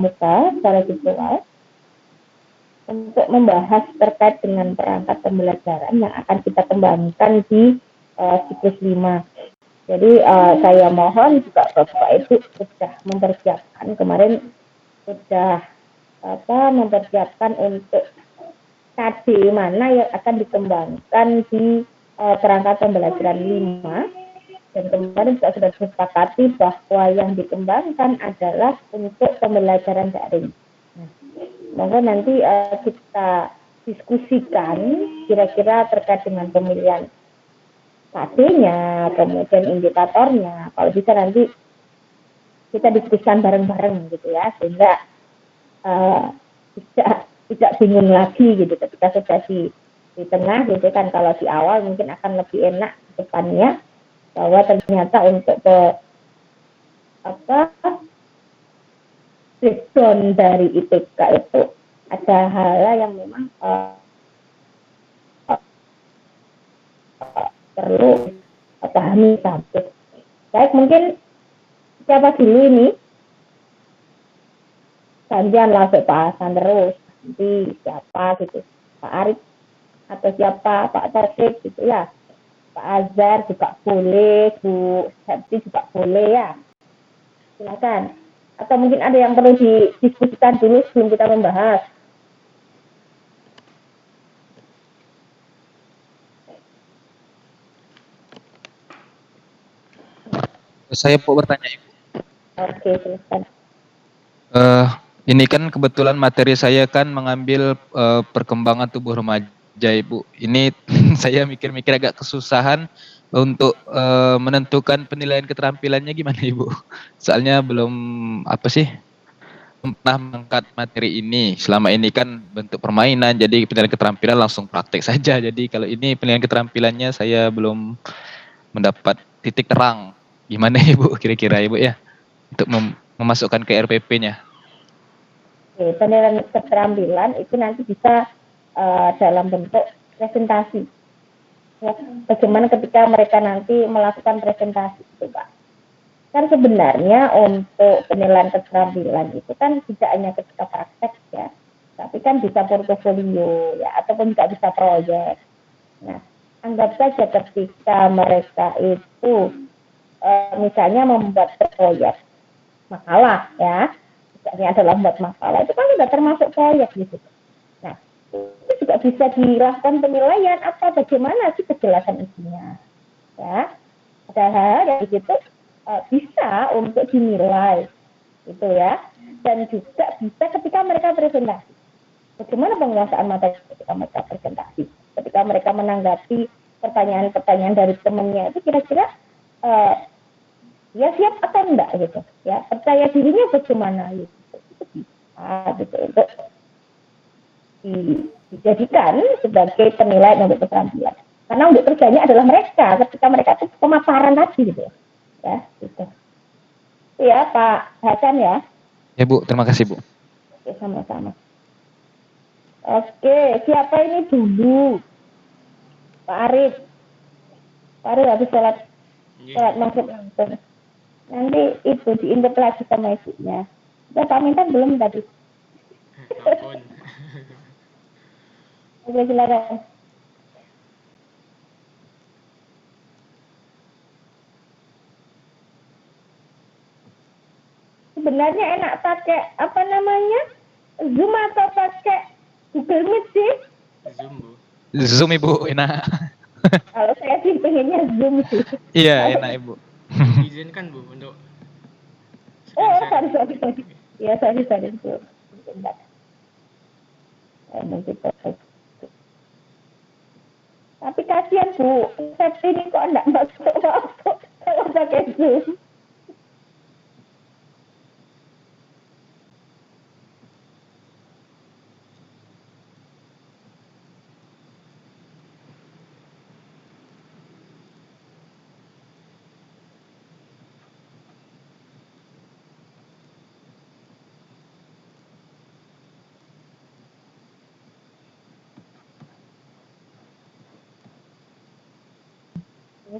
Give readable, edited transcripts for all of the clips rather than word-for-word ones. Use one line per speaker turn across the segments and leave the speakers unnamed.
muka secara virtual untuk membahas terkait dengan perangkat pembelajaran yang akan kita kembangkan di siklus 5. Jadi saya mohon juga Bapak Ibu sudah mempersiapkan kemarin sudah mempersiapkan untuk KD mana yang akan dikembangkan di perangkat pembelajaran 5. Dan kemarin juga sudah disepakati bahwa yang dikembangkan adalah untuk pembelajaran daring. Nah, mohon nanti kita diskusikan kira-kira terkait dengan pemilihan KD-nya, kemudian indikatornya. Kalau bisa nanti kita diskusikan bareng-bareng gitu ya, sehingga tidak bingung lagi gitu ketika sudah di tengah gitu kan. Kalau di awal mungkin akan lebih enak ke depannya, bahwa ternyata untuk breakdown dari IPK itu ada hal yang memang perlu pahami satu. Baik, mungkin siapa dulu ini? Gantian langsung Pak Hasan terus. Nanti siapa gitu? Pak Arif atau siapa? Pak Taufik gitu ya. Pak Azhar juga boleh, Bu Septi juga boleh ya. Silakan. Atau mungkin ada yang perlu didiskusikan dulu sebelum kita membahas.
Saya mau bertanya Ibu.
Oke, silakan.
Ini kan kebetulan materi saya kan mengambil perkembangan tubuh remaja Ibu. Ini saya mikir-mikir agak kesusahan untuk menentukan penilaian keterampilannya gimana Ibu. Soalnya belum pernah mengangkat materi ini. Selama ini kan bentuk permainan, jadi penilaian keterampilan langsung praktek saja. Jadi kalau ini penilaian keterampilannya saya belum mendapat titik terang. Gimana Ibu kira-kira Ibu ya untuk memasukkan ke RPP-nya?
Oke, penilaian keterampilan itu nanti bisa dalam bentuk presentasi. Ya, bagaimana ketika mereka nanti melakukan presentasi itu Pak. Kan sebenarnya untuk penilaian keterampilan itu kan tidak hanya ketika praktek ya, tapi kan bisa portofolio ya, ataupun juga bisa proyek. Nah, anggap saja ketika mereka itu misalnya membuat proyek makalah ya, misalnya adalah membuat makalah, itu kan sudah termasuk proyek gitu. Nah, itu juga bisa dilakukan penilaian bagaimana sih kejelasan isinya ya, ada hal yang itu bisa untuk dinilai gitu ya, dan juga bisa ketika mereka presentasi, bagaimana penguasaan materi ketika mereka presentasi, ketika mereka menanggapi pertanyaan-pertanyaan dari temannya itu kira-kira ya siap atau enggak gitu ya, percaya dirinya bagaimana gitu, itu bisa gitu untuk dijadikan sebagai penilaian untuk keterampilan, karena untuk kerjanya adalah mereka ketika mereka itu pemaparan tadi gitu ya gitu. Itu ya Pak Hasan ya.
Ya Bu, terima kasih Bu.
Oke, sama-sama. Oke, siapa ini dulu? Pak Arif. Pak Arif habis sholat maghrib langsung. Nanti itu diintip lagi sama ibunya. Udah pamitan belum tadi? Oke, silakan. Sebenarnya enak pakai apa namanya? Zoom atau pakai Google Meet sih?
Zoom Bu.
Zoom Ibu, enak.
Kalau saya sih pengennya Zoom sih.
Iya, enak Ibu.
Diizinkan Bu untuk
Oh,
screen sharing.
sorry. Ya, sorry. Bentar. Tapi kasihan Bu, Septi ini kok enggak masuk kalau pakai Zoom.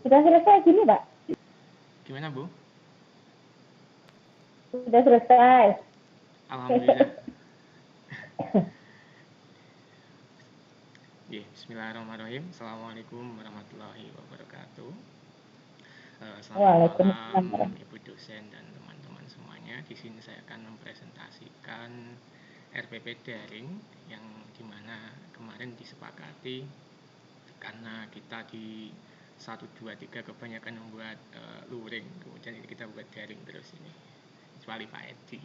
Sudah selesai gini Pak?
Gimana Bu?
Sudah selesai.
Alhamdulillah. Bismillahirrahmanirrahim. Assalamualaikum warahmatullahi wabarakatuh. Selamat
Waalaikumsalam.
malam Ibu dosen dan teman-teman semuanya. Di sini saya akan mempresentasikan RPP daring yang dimana kemarin disepakati karena kita di 1, 2, 3 kebanyakan membuat luring, kemudian ini kita buat daring terus ini, kecuali Pak Edi.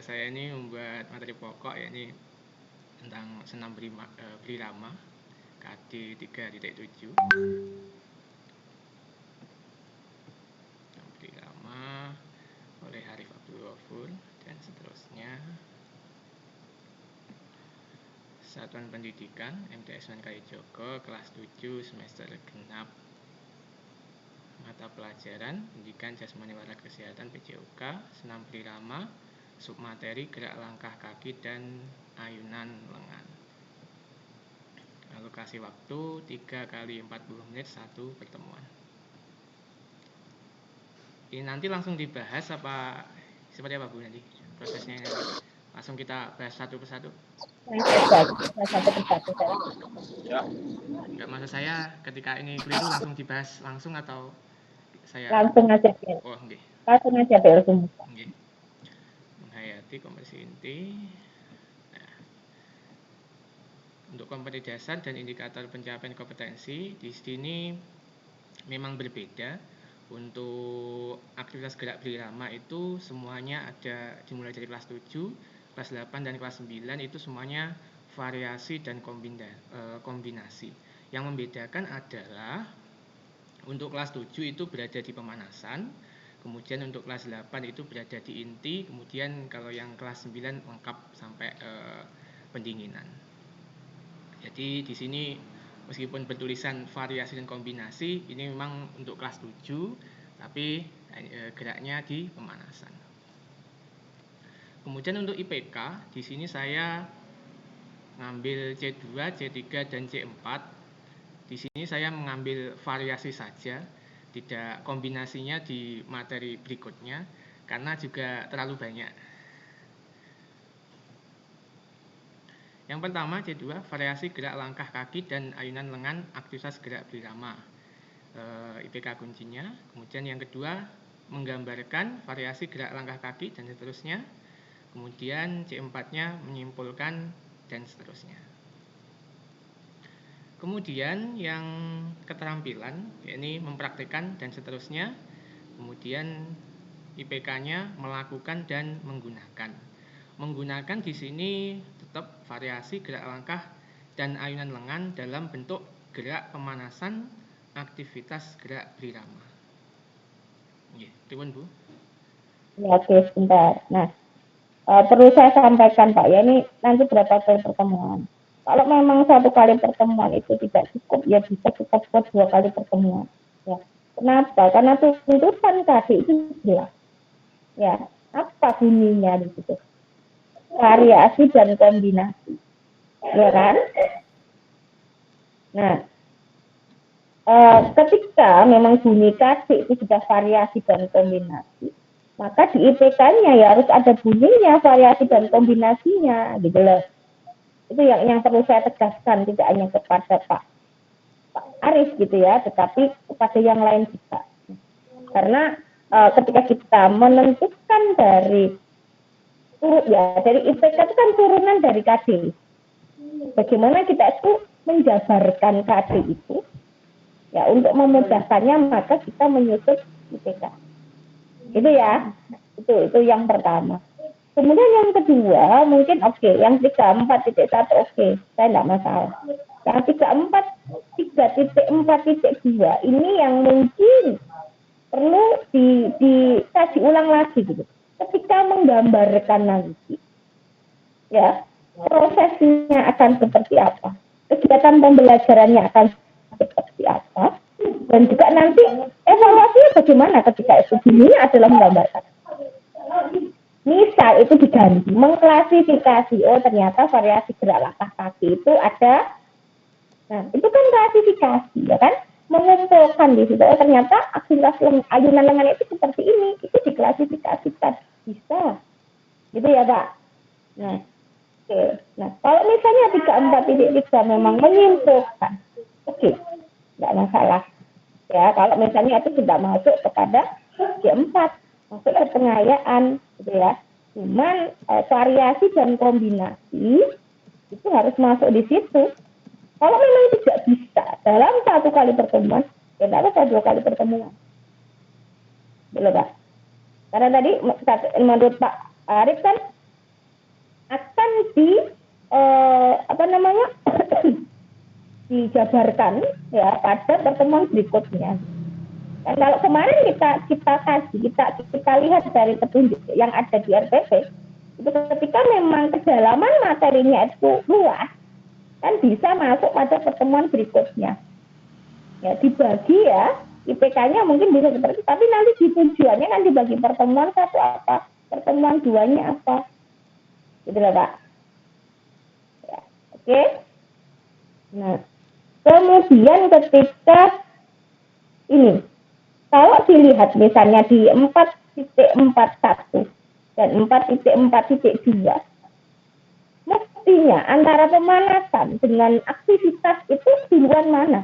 Saya ini membuat materi pokok yakni tentang senam Brirama KD 3.7 Brirama oleh Harif Abdul Ghafur dan seterusnya. Satuan Pendidikan MTS Sunan Kalijaga kelas 7 semester genap, mata pelajaran Pendidikan Jasmani Olahraga Kesehatan PJOK, senam Brirama, submateri gerak langkah kaki dan ayunan lengan. Alokasi waktu 3 kali 40 menit 1 pertemuan. Ini nanti langsung dibahas apa seperti apa Bu nanti prosesnya nanti? Langsung kita bahas satu persatu.
Satu persatu.
Enggak, maksud saya ketika ini keliru langsung dibahas langsung atau saya
Langsung aja Bel.
Oh, nggih.
Langsung aja Bel.
Nggih. Menghayati kompetensi inti. Nah, untuk kompetensi dasar dan indikator pencapaian kompetensi di sini memang berbeda. Untuk aktivitas gerak Brirama itu semuanya ada dimulai dari kelas 7, kelas 8 dan kelas 9 itu semuanya variasi dan kombinasi. Yang membedakan adalah untuk kelas 7 itu berada di pemanasan, kemudian untuk kelas 8 itu berada di inti, kemudian kalau yang kelas 9 lengkap sampai pendinginan. Jadi di sini meskipun bertulisan variasi dan kombinasi, ini memang untuk kelas 7, tapi geraknya di pemanasan. Kemudian untuk IPK, di sini saya ngambil C2, C3, dan C4. Di sini saya mengambil variasi saja, tidak kombinasinya di materi berikutnya, karena juga terlalu banyak. Yang pertama C2, variasi gerak langkah kaki dan ayunan lengan aktivitas gerak Brirama. IPK kuncinya. Kemudian yang kedua, menggambarkan variasi gerak langkah kaki dan seterusnya. Kemudian C4-nya menyimpulkan dan seterusnya. Kemudian yang keterampilan, yakni mempraktikkan dan seterusnya. Kemudian IPK-nya melakukan dan menggunakan. Menggunakan di sini tetap variasi gerak langkah dan ayunan lengan dalam bentuk gerak pemanasan aktivitas gerak Brirama. Pripun Bu?
Ya, oke, sebentar. Nah, perlu saya sampaikan Pak, ya ini nanti berapa kali pertemuan. Kalau memang 1 kali pertemuan itu tidak cukup, ya bisa kita buat 2 kali pertemuan. Ya. Kenapa? Karena tuntutan KD itu jelas. Ya, apa bunyinya di situ? Variasi dan kombinasi, ya kan? Nah, ketika memang bunyi KD itu sudah variasi dan kombinasi, maka di IPK-nya ya harus ada bunyinya variasi dan kombinasinya, gitu loh. Itu yang perlu saya tegaskan, tidak hanya kepada Pak Arif gitu ya, tetapi kepada yang lain juga. Karena ketika kita menentukan dari IPK itu kan turunan dari KD. Bagaimana kita itu menjabarkan KD itu? Ya, untuk memudahkannya maka kita menyusun IPK. Itu ya, itu yang pertama. Kemudian yang kedua mungkin oke, yang 34.1 oke, saya tidak masalah. Yang 3.4.2 ini yang mungkin perlu dikaji ulang lagi gitu. Ketika menggambarkan nanti, ya prosesnya akan seperti apa, kegiatan pembelajarannya akan seperti apa, dan juga nanti evaluasinya bagaimana ketika itu bunyinya adalah menggambarkan. Misal itu diganti, mengklasifikasi, oh ternyata variasi gerak langkah kaki itu ada. Nah, itu kan klasifikasi, ya kan? Mengumpulkan di situ, oh ternyata aktivitas ayunan lengan itu seperti ini, itu diklasifikasikan. bisa. Gitu ya, Pak. Nah, oke. Nah, kalau misalnya 34.3 memang menyimpulkan, oke, nggak masalah. Ya, kalau misalnya itu sudah masuk kepada G4, masuk ke pengayaan, gitu ya. Cuman variasi dan kombinasi itu harus masuk di situ. Kalau memang tidak bisa dalam satu kali pertemuan, ya tidak apa 2 kali pertemuan. Betul, Pak. Karena tadi menurut Pak Arif kan akan apa namanya dijabarkan ya pada pertemuan berikutnya. Dan kalau kemarin kita lihat dari petunjuk yang ada di RPP, itu ketika memang kedalaman materinya itu luas, kan bisa masuk pada pertemuan berikutnya. Ya dibagi ya, IPK-nya mungkin bisa seperti itu, tapi nanti di tujuannya kan dibagi pertemuan satu apa, pertemuan duanya apa, gitu lah Pak. Ya, oke. Nah, kemudian ketika ini, kalau dilihat misalnya di 4.41 dan 4.4.2, mestinya antara pemanasan dengan aktivitas itu duluan mana?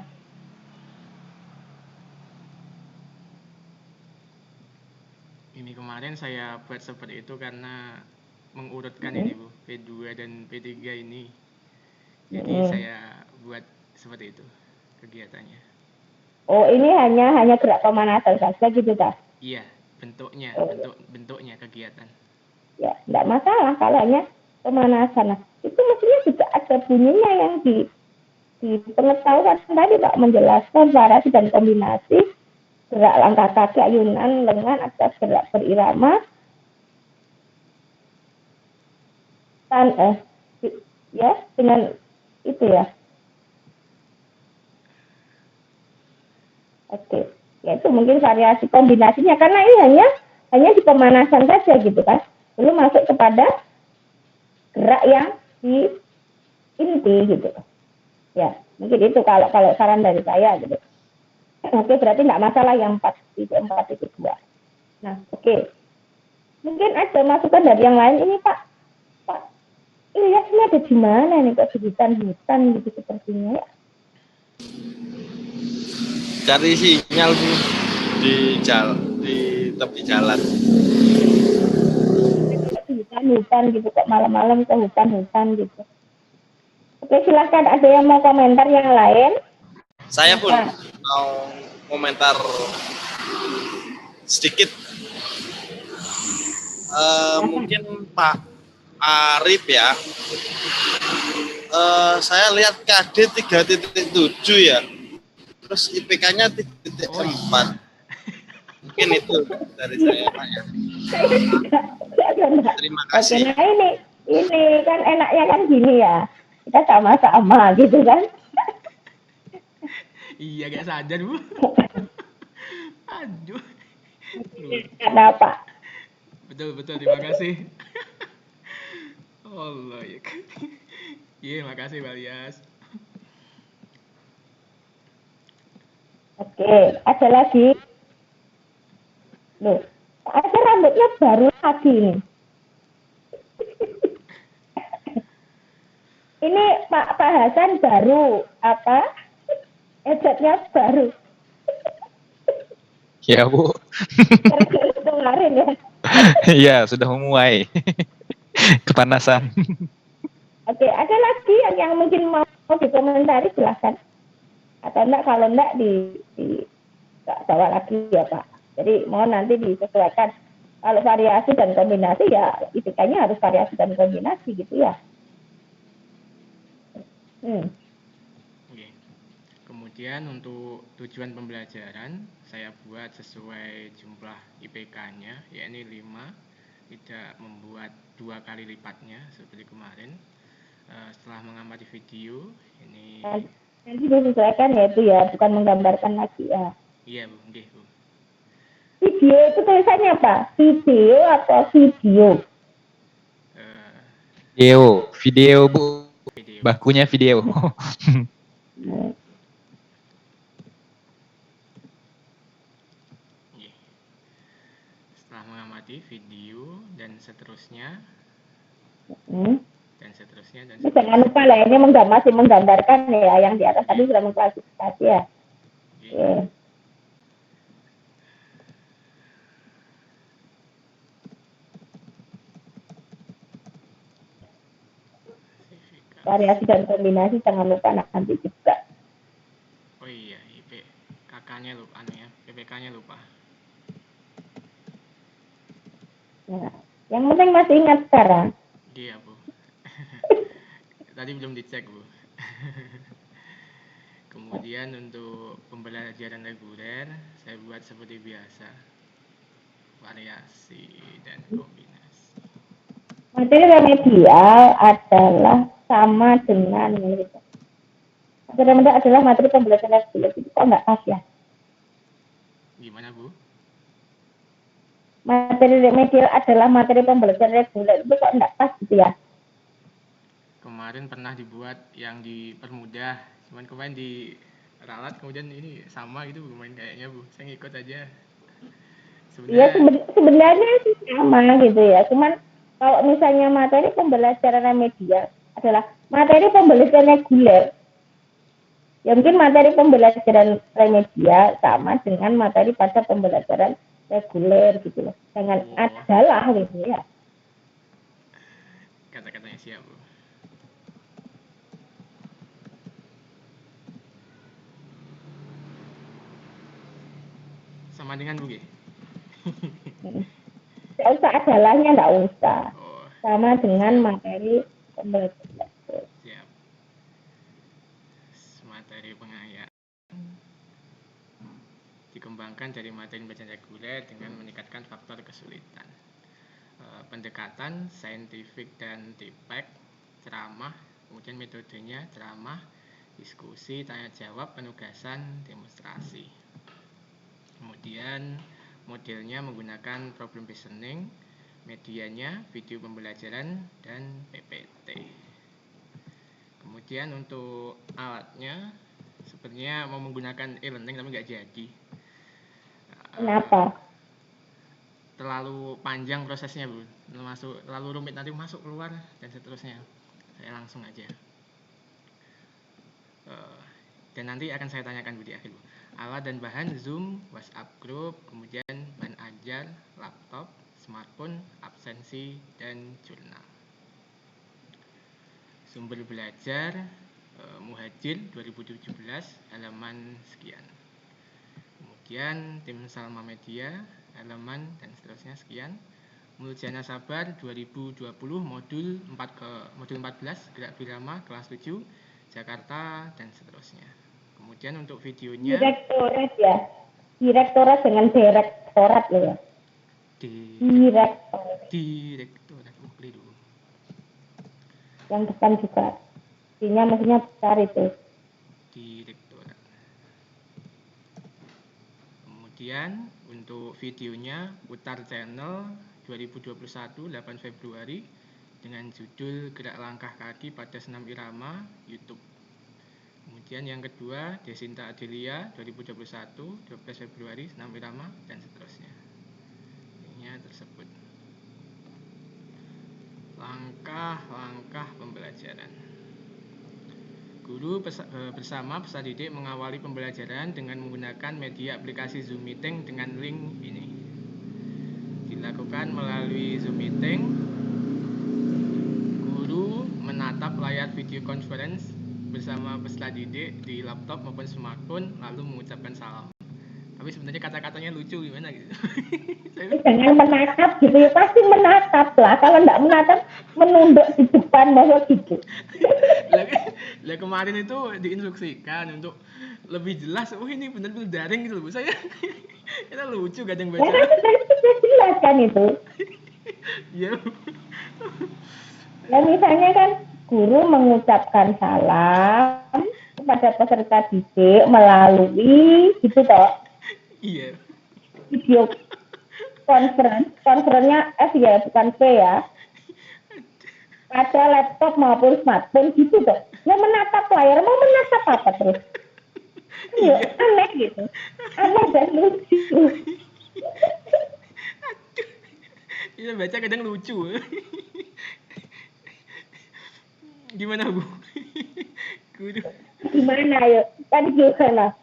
Ini kemarin saya buat seperti itu karena mengurutkan ini Bu, P2 dan P3 ini. Jadi saya buat seperti itu kegiatannya.
Oh, ini hanya gerak pemanasan saja gitu, Kak?
Iya, bentuknya, bentuknya kegiatan.
Ya, enggak masalah kalau hanya pemanasan. Nah, itu mestinya juga ada bunyinya yang di pengetahuan tadi Pak menjelaskan variasi dan kombinasi gerak langkah kaki, ayunan, lengan, atas gerak berirama, ya dengan itu ya. Oke, ya itu mungkin variasi kombinasinya karena ini hanya di pemanasan saja gitu kan, belum masuk kepada gerak yang di inti gitu. Ya, mungkin itu kalau saran dari saya gitu. Oke, berarti nggak masalah yang 4.4.2. Nah, oke. Mungkin ada masukan dari yang lain ini Pak. Ilyas ini ada di mana nih kok di hutan gitu sepertinya ya?
Cari sinyal di tepi jalan.
Di hutan gitu kok malam-malam ke hutan gitu. Oke, silakan ada yang mau komentar yang lain?
Saya pun mau komentar sedikit. Mungkin Pak Arif ya. Saya lihat KD 3.7 ya. Terus IPK-nya 3.4. Mungkin itu dari saya Pak ya. Terima kasih.
Oke, nah ini kan enaknya kan gini ya. Kita sama-sama gitu kan.
Iya, gak sadar Bu. Aduh.
Kenapa?
Betul, terima kasih. Allah ya. Iya, makasih Pak Ilyas.
Oke, ada lagi. Loh, ada rambutnya baru lagi nih. Ini Pak Hasan baru apa? Headsetnya baru.
Ya Bu.
Kemarin ya.
Iya, sudah memuai. Kepanasan.
Oke, ada lagi yang mungkin mau dikomentari silahkan. Atau enggak kalau enggak bawa lagi ya Pak. Jadi mohon nanti disesuaikan. Kalau variasi dan kombinasi ya IPK-nya harus variasi dan kombinasi gitu ya.
Oke. Kemudian untuk tujuan pembelajaran saya buat sesuai jumlah IPK-nya, yakni 5, tidak membuat 2 kali lipatnya seperti kemarin. Setelah mengamati video ini
nanti disesuaikan ya itu ya, bukan menggambarkan lagi ya.
Iya Bu, oke Bu.
Video itu tulisannya apa? Video atau video?
Video Bu.
Video.
Bakunya video.
Setelah mengamati video seterusnya,
Hmm.
dan seterusnya, dan
Ini jangan
seterusnya.
lupa lah, ini masih menggambarkan ya, yang di atas tadi sudah mengklasifikasi ya.
Oke.
Oke.
Klasifikasi.
Variasi dan kombinasi jangan lupa nanti juga.
Oh iya, KK-nya lupa, PPK-nya lupa.
Nah, yang penting masih ingat sekarang.
Iya, Bu. Tadi belum dicek, Bu. Kemudian untuk pembelajaran reguler, saya buat seperti biasa. Variasi dan kombinasi.
Materi remedial adalah sama dengan gitu. Materi remedial adalah materi pembelajaran reguler. Itu kok nggak pas ya?
Gimana, Bu?
Materi remedial adalah materi pembelajaran reguler. Itu kok nggak pas gitu ya?
Kemarin pernah dibuat yang dipermudah, cuman kemarin di ralat, kemudian ini sama gitu, lumayan kayaknya, Bu. Saya ngikut aja.
Iya,
Sebenarnya
sebenarnya sih sama gitu ya. Cuman kalau misalnya materi pembelajaran remedial adalah materi pembelajaran reguler, ya mungkin materi pembelajaran remedial sama dengan materi pada pembelajaran reguler gitu loh. Jangan adalah gitu ya.
kata-katanya siap, Bu. Sama dengan Bu, G?
Nggak usah adalahnya, nggak usah.
Oh,
Sama dengan
siap.
materi pembelajaran.
Siap. Materi pengayaan dikembangkan dari materi pembelajaran reguler dengan meningkatkan faktor kesulitan. Pendekatan saintifik dan tipek, ceramah, kemudian metodenya ceramah, diskusi, tanya jawab, penugasan, demonstrasi. Kemudian modelnya menggunakan problem listening, medianya video pembelajaran dan PPT. Kemudian untuk alatnya sebenarnya mau menggunakan e-learning tapi nggak jadi.
Kenapa?
Terlalu panjang prosesnya, Bu. Terlalu rumit, nanti masuk keluar dan seterusnya. Saya langsung aja. Dan nanti akan saya tanyakan, Bu, di akhir, Bu. Alat dan bahan Zoom, WhatsApp group, kemudian bahan ajar, laptop, smartphone, absensi, dan jurnal. Sumber belajar Muhajir 2017 halaman sekian. Kemudian tim Salma Media halaman dan seterusnya sekian. Muljana Sabar 2020 modul 14 gerak birama kelas 7 Jakarta dan seterusnya. Kemudian untuk videonya
Direktorat ya. Direktorat dengan direktorat loh ya.
Direktorat keliru.
Yang depan juga. Ini maksudnya besar itu.
Direktorat. Kemudian untuk videonya Putar Channel 2021 8 Februari dengan judul Gerak Langkah Kaki pada Senam Irama YouTube. Kemudian yang kedua Desinta Adelia 2021 12 Februari Senam Irama dan seterusnya. Ini tersebut. Langkah-langkah pembelajaran. Guru bersama peserta didik mengawali pembelajaran dengan menggunakan media aplikasi Zoom Meeting dengan link ini. Dilakukan melalui Zoom Meeting, guru menatap layar video conference bersama peserta didik di laptop maupun smartphone lalu mengucapkan salam. Tapi sebenarnya kata-katanya lucu gimana gitu.
Jangan menatap gitu ya, pasti menatap lah. Kalau nggak menatap, menunduk di depan bahwa gitu.
Lah kemarin itu diinstruksikan untuk lebih jelas. Oh ini benar-benar daring gitu loh, Bu. Saya kita lucu kadang baca.
Ya kan sudah jelas kan itu.
Iya.
Ya misalnya kan guru mengucapkan salam kepada peserta didik melalui gitu toh.
Iya.
Video konferennya F ya, bukan P ya. Pada laptop maupun smartphone gitu toh. Ya menatap layar, mau menatap apa terus? Ya, aneh gitu. Aneh dan lucu.
Kita baca kadang lucu. Gimana Bu? Guru.
Gimana ya? Tadi gimana?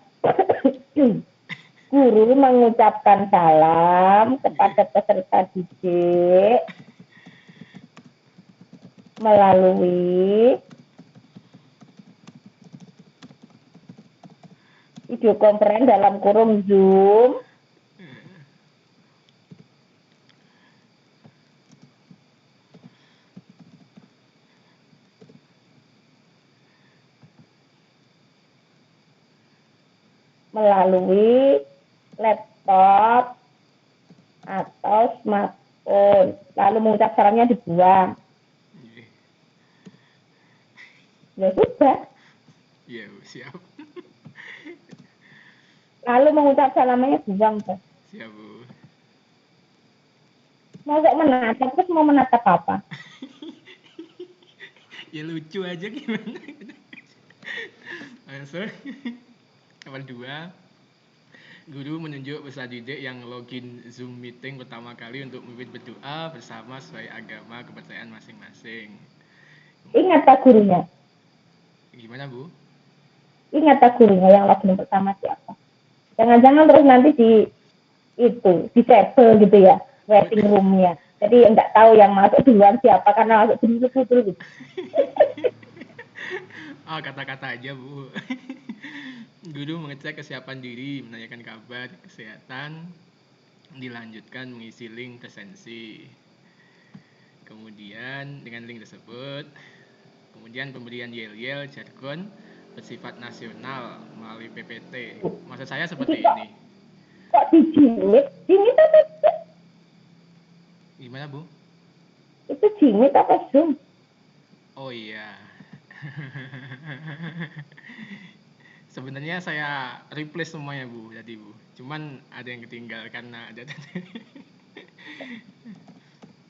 Guru mengucapkan salam kepada peserta didik melalui video conference dalam kurung Zoom melalui laptop atau smartphone. Lalu mengucap salamnya dibuang. Ya sudah.
Iya Bu, siap.
Lalu mengucap salamnya dibuang.
Siap Bu.
Mau menatap, terus mau menatap apa?
Ya lucu aja gimana. Answer. Nomor 2. Guru menunjuk peserta didik yang login Zoom meeting pertama kali untuk memimpin berdoa bersama sesuai agama kepercayaan masing-masing.
Ingat tak gurunya?
Gimana Bu?
Ingat tak gurunya yang login pertama siapa? Jangan-jangan terus nanti disable gitu ya, waiting roomnya. Jadi nggak tahu yang masuk duluan siapa karena masuk dulu gitu.
Kata-kata aja Bu. Guru mengecek kesiapan diri, menanyakan kabar, kesehatan, dilanjutkan mengisi link presensi. Kemudian dengan link tersebut, kemudian pemberian yel-yel jargon bersifat nasional melalui PPT. Maksud saya seperti ini.
Kok dijimit? Jimit apa?
Gimana Bu?
Itu jimit apa Zoom?
Oh iya. Sebenarnya saya replace semuanya Bu, jadi Bu. Cuman ada yang ketinggal karena ada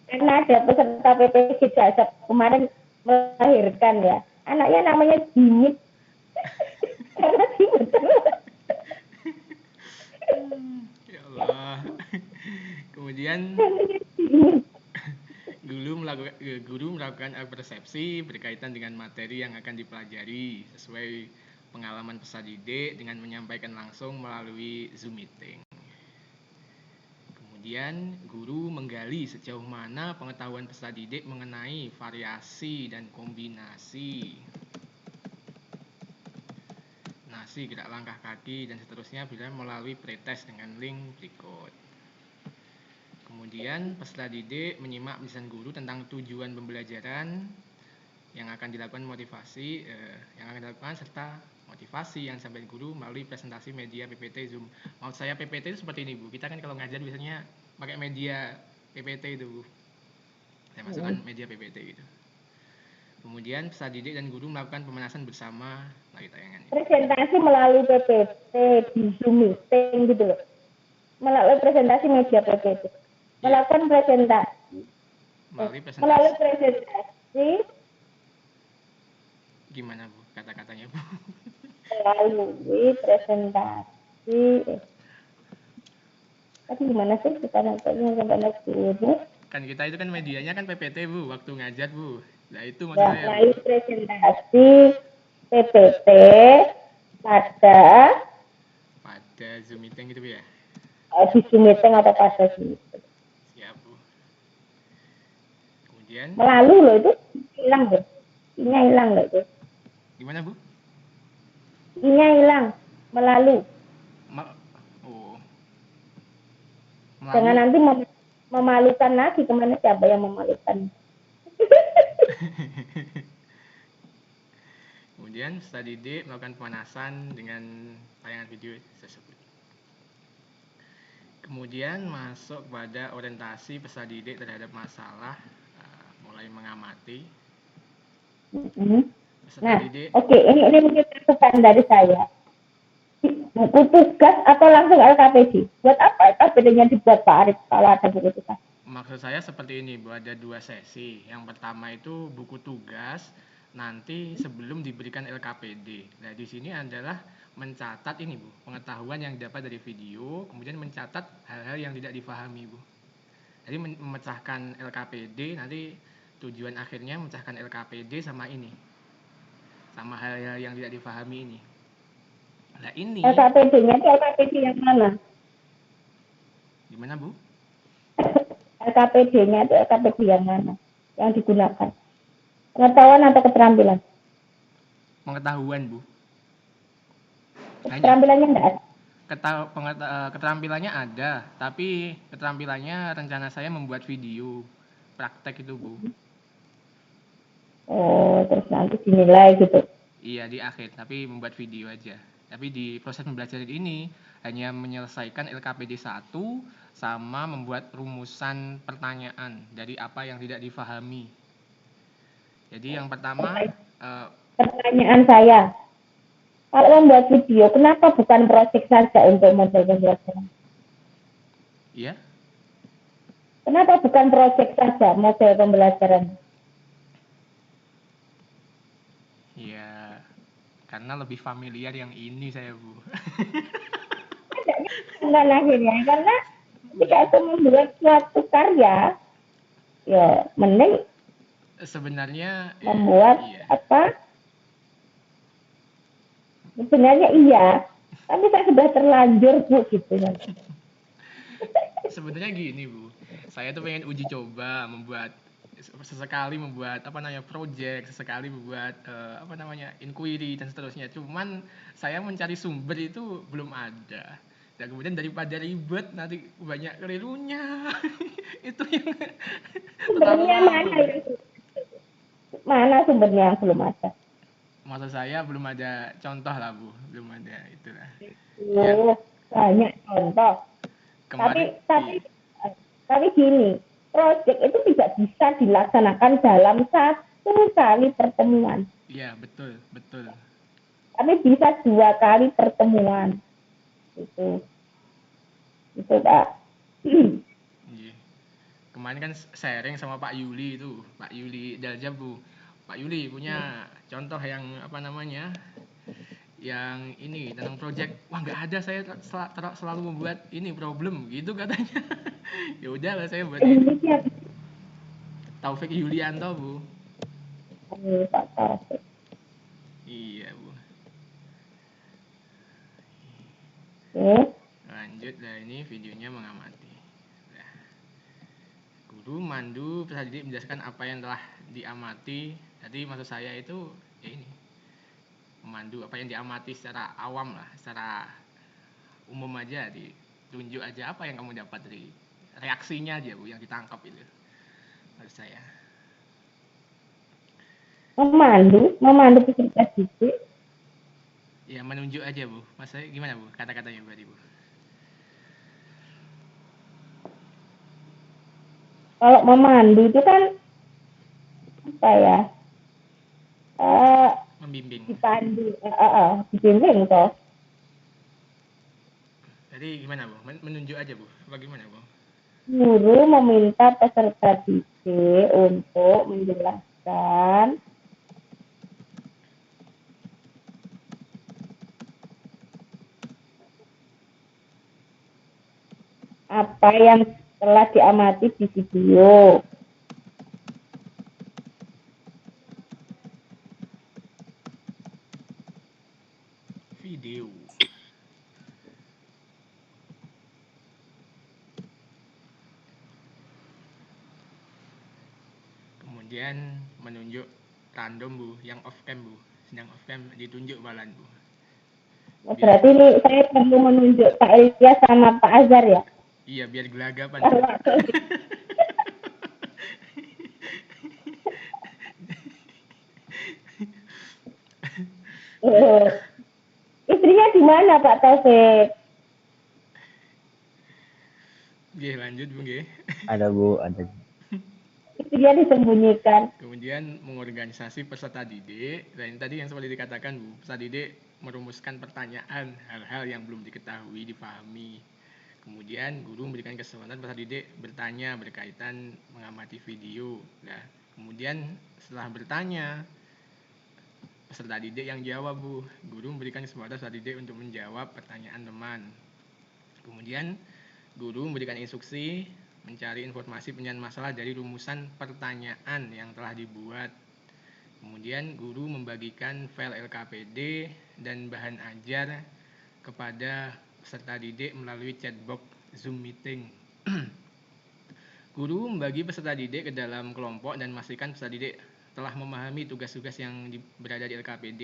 Karena ada peserta PPG Dasar kemarin melahirkan ya. Anaknya namanya Jimit. Karena Jimit.
Ya Allah. Kemudian guru melakukan persepsi berkaitan dengan materi yang akan dipelajari sesuai pengalaman peserta didik dengan menyampaikan langsung melalui Zoom meeting. Kemudian guru menggali sejauh mana pengetahuan peserta didik mengenai variasi dan kombinasi gerak langkah kaki dan seterusnya bila melalui pretest dengan link berikut. Kemudian peserta didik menyimak penjelasan guru tentang tujuan pembelajaran yang akan dilakukan serta motivasi yang disampaikan guru melalui presentasi media PPT Zoom. Maksud saya PPT itu seperti ini Bu. Kita kan kalau ngajar biasanya pakai media PPT itu Bu. Saya masukkan media PPT gitu. Kemudian peserta didik dan guru melakukan pemanasan bersama lagi tayangan ini.
Presentasi melalui PPT di Zoom meeting gitu loh. Melalui presentasi media PPT. Melakukan presentasi. Melalui presentasi.
Gimana Bu kata-katanya Bu?
Melalui presentasi. Tapi gimana sih kita nontonnya sampai guru?
Kan kita itu kan medianya kan PPT Bu, waktu ngajar Bu. Nah itu maksud saya.
Melalui presentasi PPT pada
Zoom meeting gitu Bu ya?
Di Zoom meeting atau pada Zoom meeting.
Siap Bu. Kemudian
melalui loh itu hilang loh. I-nya hilang loh itu.
Gimana Bu?
I-nya hilang. Melalui. Jangan nanti memalukan lagi, kemana siapa yang memalukan.
Kemudian peserta didik melakukan pemanasan dengan tayangan video tersebut. Kemudian masuk pada orientasi peserta didik terhadap masalah, mulai mengamati.
Nah, oke, ini mungkin masukan dari saya. Buku tugas atau langsung LKPD? Buat apa LKPD-nya dibuat Pak Arif kalau ada buku tugas?
Maksud saya seperti ini Bu, ada 2 sesi. Yang pertama itu buku tugas nanti sebelum diberikan LKPD. Nah, di sini adalah mencatat ini Bu, pengetahuan yang didapat dari video, kemudian mencatat hal-hal yang tidak difahami Bu. Jadi memecahkan LKPD, nanti tujuan akhirnya memecahkan LKPD sama ini, sama hal-hal yang tidak dipahami ini. Nah ini
LKPD-nya itu LKPD yang mana?
gimana Bu?
LKPD-nya itu LKPD yang mana yang digunakan? Pengetahuan atau keterampilan?
Pengetahuan Bu. Hanya
Keterampilannya enggak ada.
keterampilannya ada, tapi keterampilannya rencana saya membuat video praktek itu Bu.
Oh, terus nanti dinilai gitu.
Iya di akhir, tapi membuat video aja. Tapi di proses pembelajaran ini hanya menyelesaikan LKPD 1 sama membuat rumusan pertanyaan dari apa yang tidak difahami. Jadi yang pertama,
Pertanyaan saya, kalau membuat video, kenapa bukan project saja untuk model pembelajaran?
iya,
Kenapa bukan project saja model pembelajaran?
ya karena lebih familiar yang ini saya Bu.
Enggak akhirnya, karena jika itu membuat suatu karya, ya mending
Sebenarnya
membuat
iya.
apa? Sebenarnya iya, tapi saya sudah terlanjur Bu gitu ya.
Sebenarnya gini Bu, saya tuh pengen uji coba membuat sesekali membuat apa namanya project, sesekali membuat apa namanya inquiry dan seterusnya. Cuman saya mencari sumber itu belum ada. Dan kemudian daripada ribet nanti banyak kelirunya. Itu yang terlalu
Sumbernya
lama.
mana sumbernya yang belum ada?
Maksud saya belum ada contoh lah Bu, belum ada itulah. Yang
Oh, banyak contoh.
kemarin
Tapi gini, project itu tidak bisa dilaksanakan dalam satu kali pertemuan,
iya betul, betul.
tapi bisa 2 kali pertemuan. Itu Pak.
Iya. Kemarin kan sharing sama Pak Yuli itu, Pak Yuli Daljab Bu. Pak Yuli punya contoh yang apa namanya, yang ini tentang project. Wah nggak ada, saya selalu membuat ini problem gitu katanya. Ya udahlah saya buat ini.
Ini siapa?
Taufik Yulianto Bu.
Pak Taufik.
Iya Bu.
Oke.
Lanjut lah, ini videonya mengamati. Nah, guru mandu peserta didik menjelaskan apa yang telah diamati. Jadi maksud saya itu ya ini, memandu apa yang diamati secara awam lah, secara umum aja, ditunjuk aja apa yang kamu dapat dari reaksinya aja Bu, yang ditangkap itu maksud saya.
Memandu peserta didik.
Ya menunjuk aja Bu, mas saya gimana Bu kata-katanya berarti Bu?
Kalau memandu itu kan apa ya?
Membimbing.
Dipandu, dibimbing toh.
Jadi gimana Bu? Menunjuk aja Bu, apa gimana Bu?
Guru meminta peserta didik untuk menjelaskan apa yang telah diamati di video.
Video. Kemudian menunjuk random Bu, yang off cam Bu, sedang off cam ditunjuk balan Bu.
Berarti ini saya perlu menunjuk Pak Ilyas sama Pak Azhar ya.
Iya biar gelagapan Bu.
Istrinya di mana Pak Taufik?
Oke lanjut Bu nggih.
Ada Bu, ada.
Istrinya disembunyikan.
Kemudian mengorganisasi peserta didik. Dan tadi yang seperti dikatakan Bu, peserta didik merumuskan pertanyaan, hal-hal yang belum diketahui, dipahami. Kemudian guru memberikan kesempatan peserta didik bertanya berkaitan mengamati video. Nah, kemudian setelah bertanya, peserta didik yang jawab Bu. Guru memberikan kesempatan peserta didik untuk menjawab pertanyaan teman. Kemudian guru memberikan instruksi mencari informasi penyelesaian masalah dari rumusan pertanyaan yang telah dibuat. Kemudian guru membagikan file LKPD dan bahan ajar kepada peserta didik melalui chatbox Zoom Meeting. Guru membagi peserta didik ke dalam kelompok dan memastikan peserta didik telah memahami tugas-tugas yang berada di LKPD.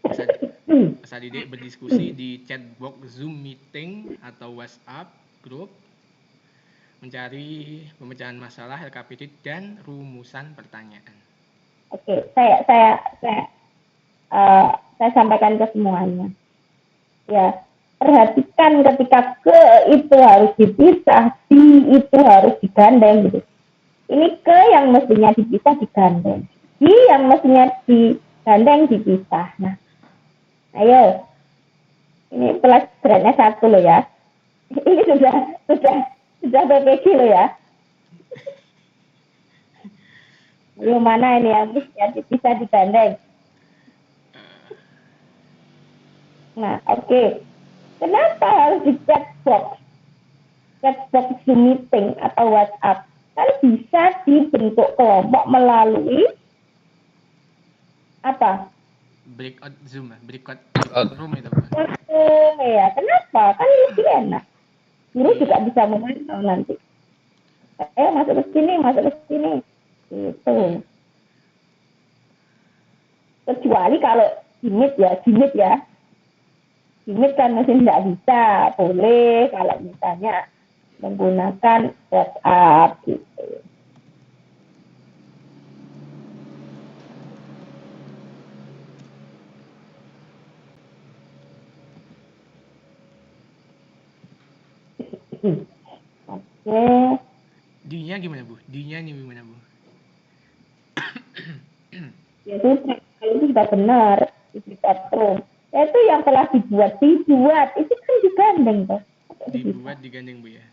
Peserta didik berdiskusi di chatbox Zoom Meeting atau WhatsApp group, mencari pemecahan masalah LKPD dan rumusan pertanyaan.
Oke, saya sampaikan ke semuanya. Ya, perhatikan ketika ke itu harus dipisah, di itu harus digandeng gitu. Ini ke yang mestinya dipisah digandeng, di yang mestinya digandeng dipisah. Nah, ayo, ini pelajarannya 1 loh ya. Ini sudah PPG loh ya. Belum mana ini yang mestinya dipisah digandeng. Nah, oke. Kenapa harus di chatbox Zoom Meeting atau WhatsApp? Kan bisa dibentuk kelompok melalui apa?
Breakout Zoom, breakout
Breakout.
room itu, Bu.
Ya, kenapa? Kan lebih enak. Guru juga bisa memantau nanti. Masuk ke sini. Gitu. Kecuali kalau Jimit ya. Jimit kan mesti tidak bisa. Boleh kalau misalnya menggunakan WhatsApp gitu. Oke.
D-nya gimana, Bu? D-nya ini gimana, Bu?
Ya sudah, kalau itu sudah benar dibuat room. Itu yang telah dibuat itu kan digandeng toh.
Dibuat digandeng, Bu ya.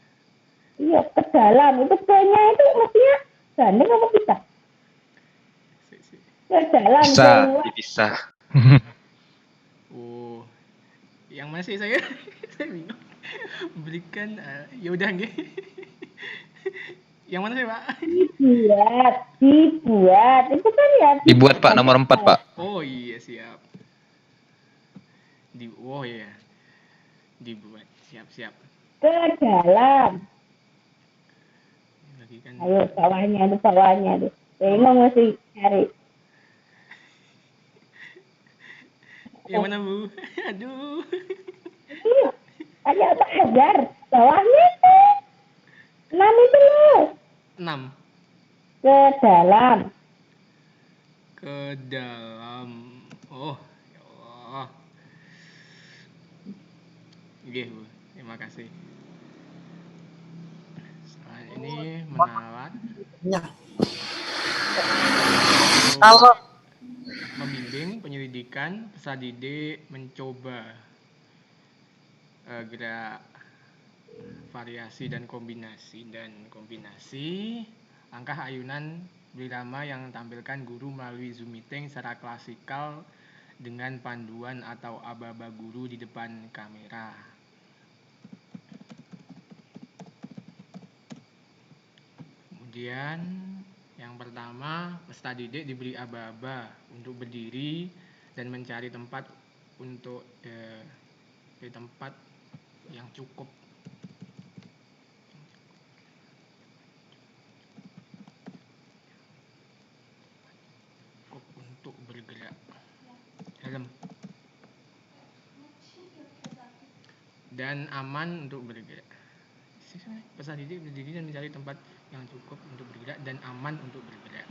Iya, ke dalam itu ke-nya itu mestinya gandeng apa kita? Ke dalam,
Bisa
keluar.
dipisah.
Oh, yang mana sih saya? Saya bingung. Berikan, ya udah nggih. Yang mana sih, Pak?
Dibuat. Itu kan ya.
Dibuat Pak nomor 4 Pak.
Oh iya, siap. Oh iya. Dibuat. Siap.
Ke dalam.
Lagi kan.
Ayo, bawahnya tuh. Bingung mesti cari.
Yang mana, Bu? Aduh.
Iya, tanya Pak Ajar. Bawahnya itu. 6 itu loh.
6.
Ke dalam.
Ke dalam. Oh, ya Allah. Nggih, Bu. Terima kasih. Setelah ini menawan.
Ya.
Kalau membimbing penyelidikan, peserta didik mencoba gerak variasi dan kombinasi langkah ayunan birama yang tampilkan guru melalui Zoom Meeting secara klasikal dengan panduan atau aba-aba guru di depan kamera. Kemudian yang pertama, peserta didik diberi aba-aba untuk berdiri dan mencari tempat untuk di tempat yang cukup untuk bergerak. Helm. Dan aman untuk bergerak. Peserta didik berdiri dan mencari tempat yang cukup untuk bergerak dan aman untuk bergerak.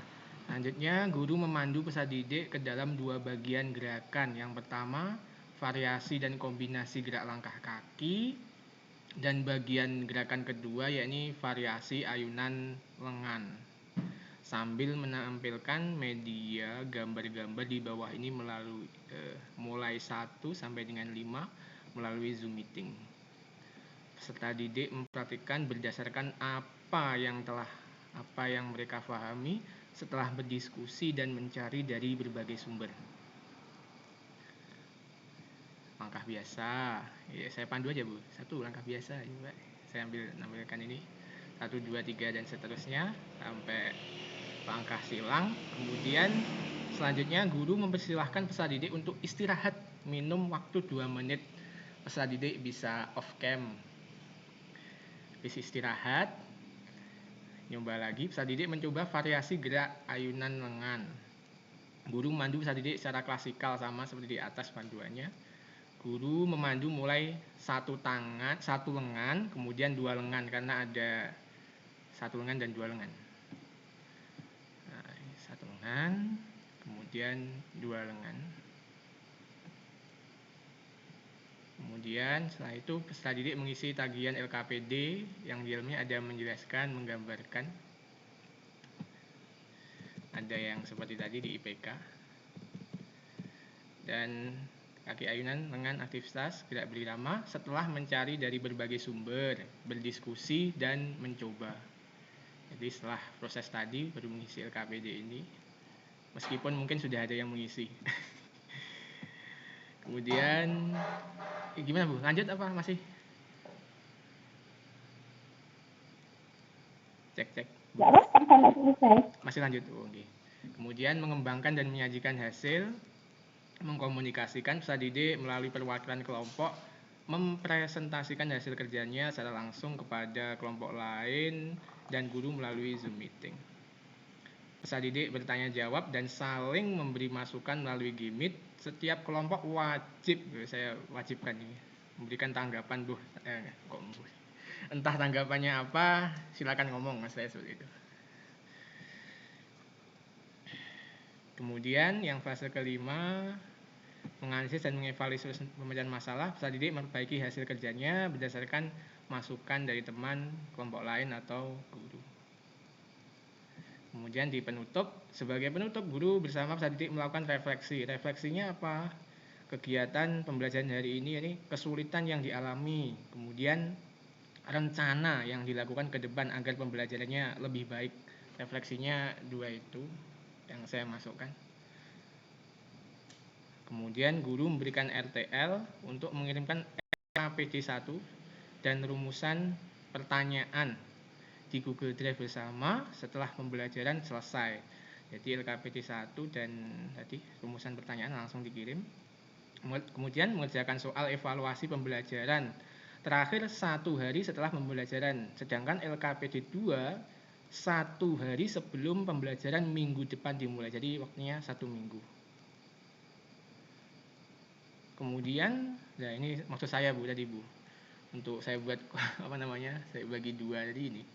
Selanjutnya, guru memandu peserta didik ke dalam 2 bagian gerakan. Yang pertama, variasi dan kombinasi gerak langkah kaki, dan bagian gerakan kedua yakni variasi ayunan lengan. Sambil menampilkan media gambar-gambar di bawah ini melalui mulai 1 sampai dengan 5 melalui Zoom Meeting. Peserta didik mempraktikkan berdasarkan apa yang mereka pahami setelah berdiskusi dan mencari dari berbagai sumber. Langkah biasa, ya saya pandu aja Bu. 1 langkah biasa, coba saya nampilkan ini. 1, 2, 3 dan seterusnya sampai langkah silang. Kemudian selanjutnya guru mempersilahkan peserta didik untuk istirahat, minum waktu 2 menit. Peserta didik bisa off cam. Habis istirahat, nyoba lagi, peserta didik mencoba variasi gerak ayunan lengan. Guru memandu peserta didik secara klasikal sama seperti di atas panduannya. Guru memandu mulai satu lengan, kemudian 2 lengan karena ada 1 lengan dan 2 lengan. Nah, 1 lengan, kemudian 2 lengan. Kemudian setelah itu peserta didik mengisi tagihan LKPD yang di dalamnya ada menjelaskan, menggambarkan. Ada yang seperti tadi di IPK. Dan kaki ayunan lengan aktivitas gerak berirama setelah mencari dari berbagai sumber, berdiskusi dan mencoba. Jadi setelah proses tadi baru mengisi LKPD ini, meskipun mungkin sudah ada yang mengisi. Kemudian gimana Bu? Lanjut apa masih? Cek.
Nggak apa-apa, sampai selesai.
Masih lanjut. Oh, okay. Kemudian mengembangkan dan menyajikan hasil, mengkomunikasikan peserta didik melalui perwakilan kelompok, mempresentasikan hasil kerjanya secara langsung kepada kelompok lain dan guru melalui Zoom meeting. Peserta didik bertanya jawab dan saling memberi masukan melalui Gmeet. Setiap kelompok wajib, saya wajibkan ini, memberikan tanggapan Bu. Entah tanggapannya apa, silakan ngomong Mas, saya seperti itu. Kemudian yang fase kelima, menganalisis dan mengevaluasi pemecahan masalah. Peserta didik memperbaiki hasil kerjanya berdasarkan masukan dari teman, kelompok lain atau guru. Kemudian di penutup, sebagai penutup guru bersama peserta didik melakukan refleksi. Refleksinya apa? Kegiatan pembelajaran hari ini kesulitan yang dialami, kemudian rencana yang dilakukan ke depan agar pembelajarannya lebih baik. Refleksinya 2 itu yang saya masukkan. Kemudian guru memberikan RTL untuk mengirimkan LKPD 1 dan rumusan pertanyaan di Google Drive bersama setelah pembelajaran selesai. Jadi LKPD 1 dan tadi rumusan pertanyaan langsung dikirim. Kemudian mengerjakan soal evaluasi pembelajaran terakhir 1 hari setelah pembelajaran. Sedangkan LKPD 2 1 hari sebelum pembelajaran minggu depan dimulai. Jadi waktunya 1 minggu. Kemudian, nah ini maksud saya Bu tadi Bu. Untuk saya buat saya bagi 2 tadi ini.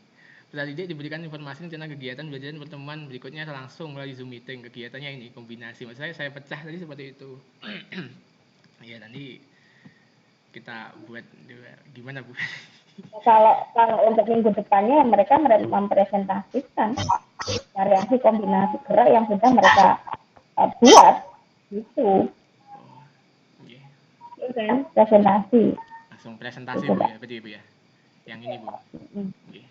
Peserta didik diberikan informasi tentang kegiatan belajar pertemuan berikutnya langsung melalui Zoom meeting. Kegiatannya ini kombinasi. Maksud saya pecah tadi seperti itu. Ya nanti kita buat gimana Bu?
Kalau untuk minggu depannya mereka mempresentasikan variasi kombinasi gerak yang sudah mereka buat gitu.
Okay.
Itu kan presentasi.
Langsung presentasi Bu ya, berarti Bu ya. Yang ini Bu. Okay.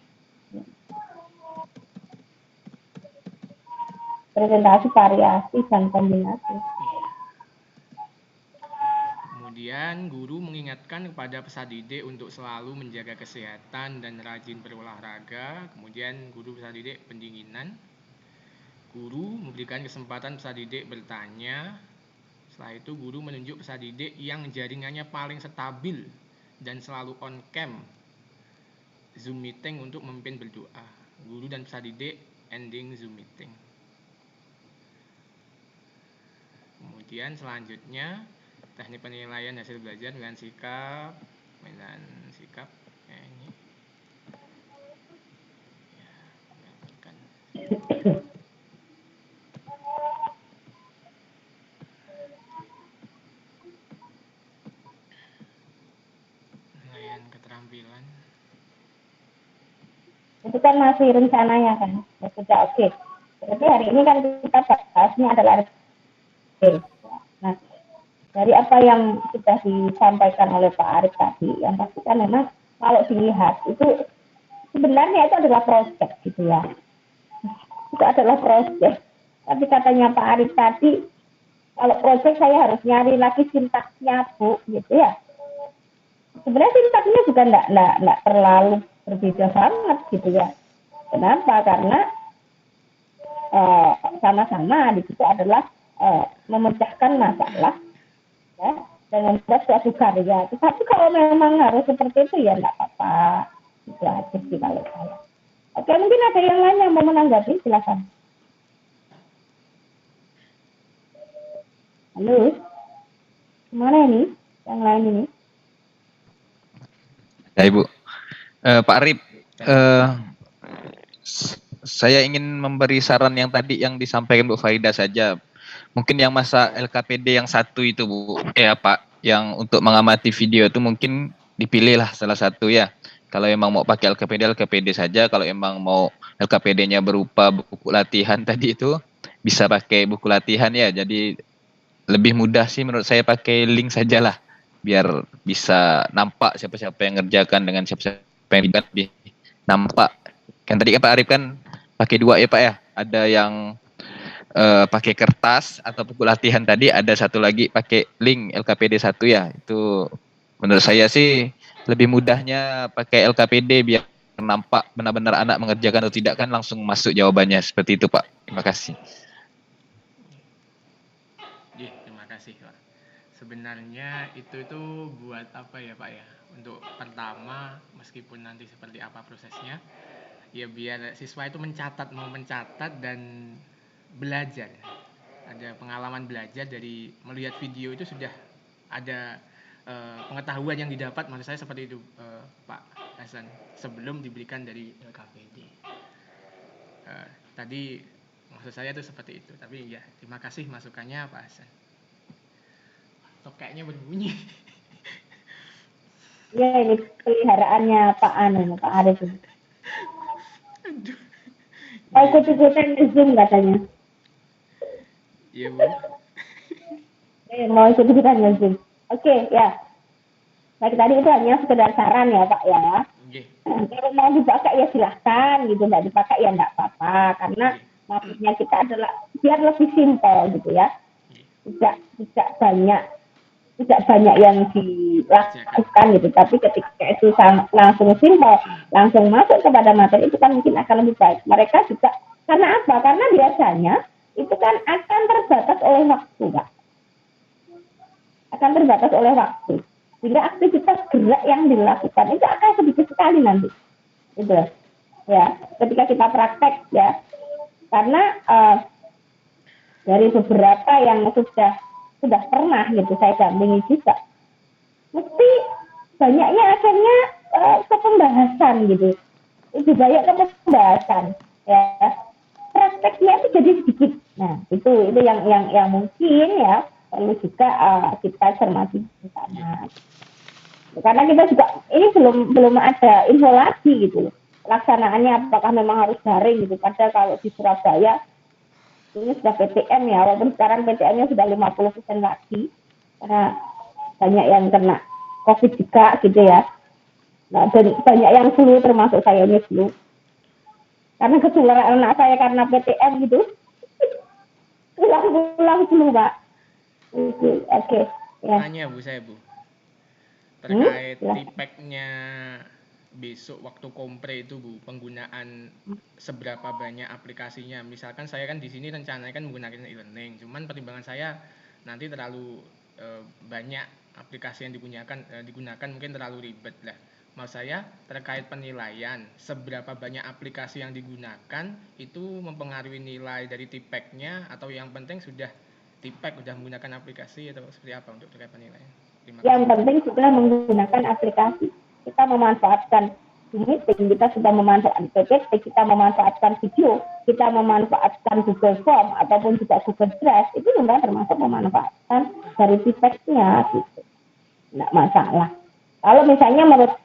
Presentasi variasi dan kombinasi.
Kemudian guru mengingatkan kepada peserta didik untuk selalu menjaga kesehatan dan rajin berolahraga. Kemudian guru peserta didik pendinginan. Guru memberikan kesempatan peserta didik bertanya. Setelah itu guru menunjuk peserta didik yang jaringannya paling stabil dan selalu on cam Zoom meeting untuk memimpin berdoa. Guru dan peserta didik ending Zoom meeting. Kemudian selanjutnya teknik penilaian hasil belajar dengan sikap, ini. Penilaian keterampilan.
Itu kan masih rencananya kan, ya sudah oke. Jadi hari ini kan kita bahasnya adalah nah, dari apa yang sudah disampaikan oleh Pak Arif tadi, yang pasti kan memang kalau dilihat itu sebenarnya itu adalah proyek gitu ya. Itu adalah proyek. Tapi katanya Pak Arif tadi, kalau proyek saya harus nyari lagi sintaksnya Bu, gitu ya. Sebenarnya sintaksnya juga enggak terlalu berbeda banget gitu ya. Kenapa? Karena sama-sama di situ adalah memecahkan masalah ya, dan membuat suatu karya. Tetapi kalau memang harus seperti itu ya nggak apa-apa. Itu aja sih kalau saya. Oke, mungkin ada yang lain yang mau menanggapi, silakan. Halo, mana ini? Yang lain ini?
Ya Ibu. Pak Arif, saya ingin memberi saran yang tadi yang disampaikan Bu Farida saja. Mungkin yang masa LKPD yang satu itu Bu, Pak, yang untuk mengamati video itu mungkin dipilihlah salah satu ya. Kalau emang mau pakai LKPD saja. Kalau emang mau LKPD-nya berupa buku latihan tadi itu, bisa pakai buku latihan ya. Jadi lebih mudah sih menurut saya pakai link sajalah. Biar bisa nampak siapa-siapa yang ngerjakan dengan siapa-siapa yang lebih nampak. Kan tadi kan Pak Arif kan pakai 2 ya Pak ya. Ada yang pakai kertas atau buku latihan tadi, ada satu lagi pakai link LKPD 1 ya. Itu menurut saya sih lebih mudahnya pakai LKPD biar nampak benar-benar anak mengerjakan atau tidak kan langsung masuk jawabannya. Seperti itu Pak. Terima kasih.
Terima kasih Pak. Sebenarnya itu buat apa ya Pak ya? Untuk pertama, meskipun nanti seperti apa prosesnya, ya biar siswa itu mau mencatat dan belajar. Ada pengalaman belajar dari melihat video itu, sudah ada pengetahuan yang didapat, maksud saya seperti itu Pak Hasan, sebelum diberikan dari LKPD. Tadi maksud saya itu seperti itu, tapi ya terima kasih masukannya Pak Hasan. Kayaknya berbunyi.
Ya, ini peliharaannya Pak Arif. Mau ikut-ikutan Zoom katanya.
Iya Bu.
Mau ikut-ikutan Zoom. Oke, ya. Baik, tadi itu hanya sekedar saran ya Pak ya. Kalau mau dipakai ya silahkan gitu, nggak dipakai ya nggak apa-apa, karena maksudnya kita adalah biar lebih simpel gitu ya, tidak banyak yang dilakukan gitu, tapi ketika itu langsung simpel, langsung masuk kepada materi itu kan mungkin akan lebih baik. Mereka juga karena apa? Karena biasanya itu kan akan terbatas oleh waktu, Pak. Akan terbatas oleh waktu. Sehingga aktivitas gerak yang dilakukan itu akan sedikit sekali nanti. Gitu. Ya, ketika kita praktek ya. Karena dari beberapa yang sudah pernah gitu saya dampingi juga, mesti banyaknya akhirnya ke pembahasan gitu. Lebih banyak ke pembahasan ya. Prakteknya itu jadi sedikit. Nah, itu yang mungkin ya perlu juga kita cermati bersama. Karena kita juga ini belum ada info lagi gitu. Pelaksanaannya apakah memang harus daring gitu. Padahal kalau di Surabaya ini sudah PTM ya, walaupun sekarang PTM-nya sudah 50% lagi. Karena banyak yang kena COVID juga gitu ya. Nah, dan banyak yang flu, termasuk saya ini flu. Karena ketularan anak saya karena PTM gitu. Pulang flu, Pak. Oke. Ya.
Tanya Bu, saya Bu. Terkait tipeknya besok waktu kompre itu Bu, penggunaan seberapa banyak aplikasinya. Misalkan saya kan di sini rencananya kan menggunakan e-learning, cuman pertimbangan saya nanti terlalu banyak aplikasi yang digunakan mungkin terlalu ribet lah. Maksud saya terkait penilaian, seberapa banyak aplikasi yang digunakan itu mempengaruhi nilai dari tipeknya, atau yang penting sudah tipek sudah menggunakan aplikasi, atau seperti apa untuk terkait penilaian?
Yang penting sudah menggunakan aplikasi. Kita memanfaatkan meeting, kita sudah memanfaatkan PPT, kita memanfaatkan video, kita memanfaatkan Google Form ataupun juga Google Drive, itu juga termasuk memanfaatkan dari tipeknya gitu. Nggak masalah. Kalau misalnya menurut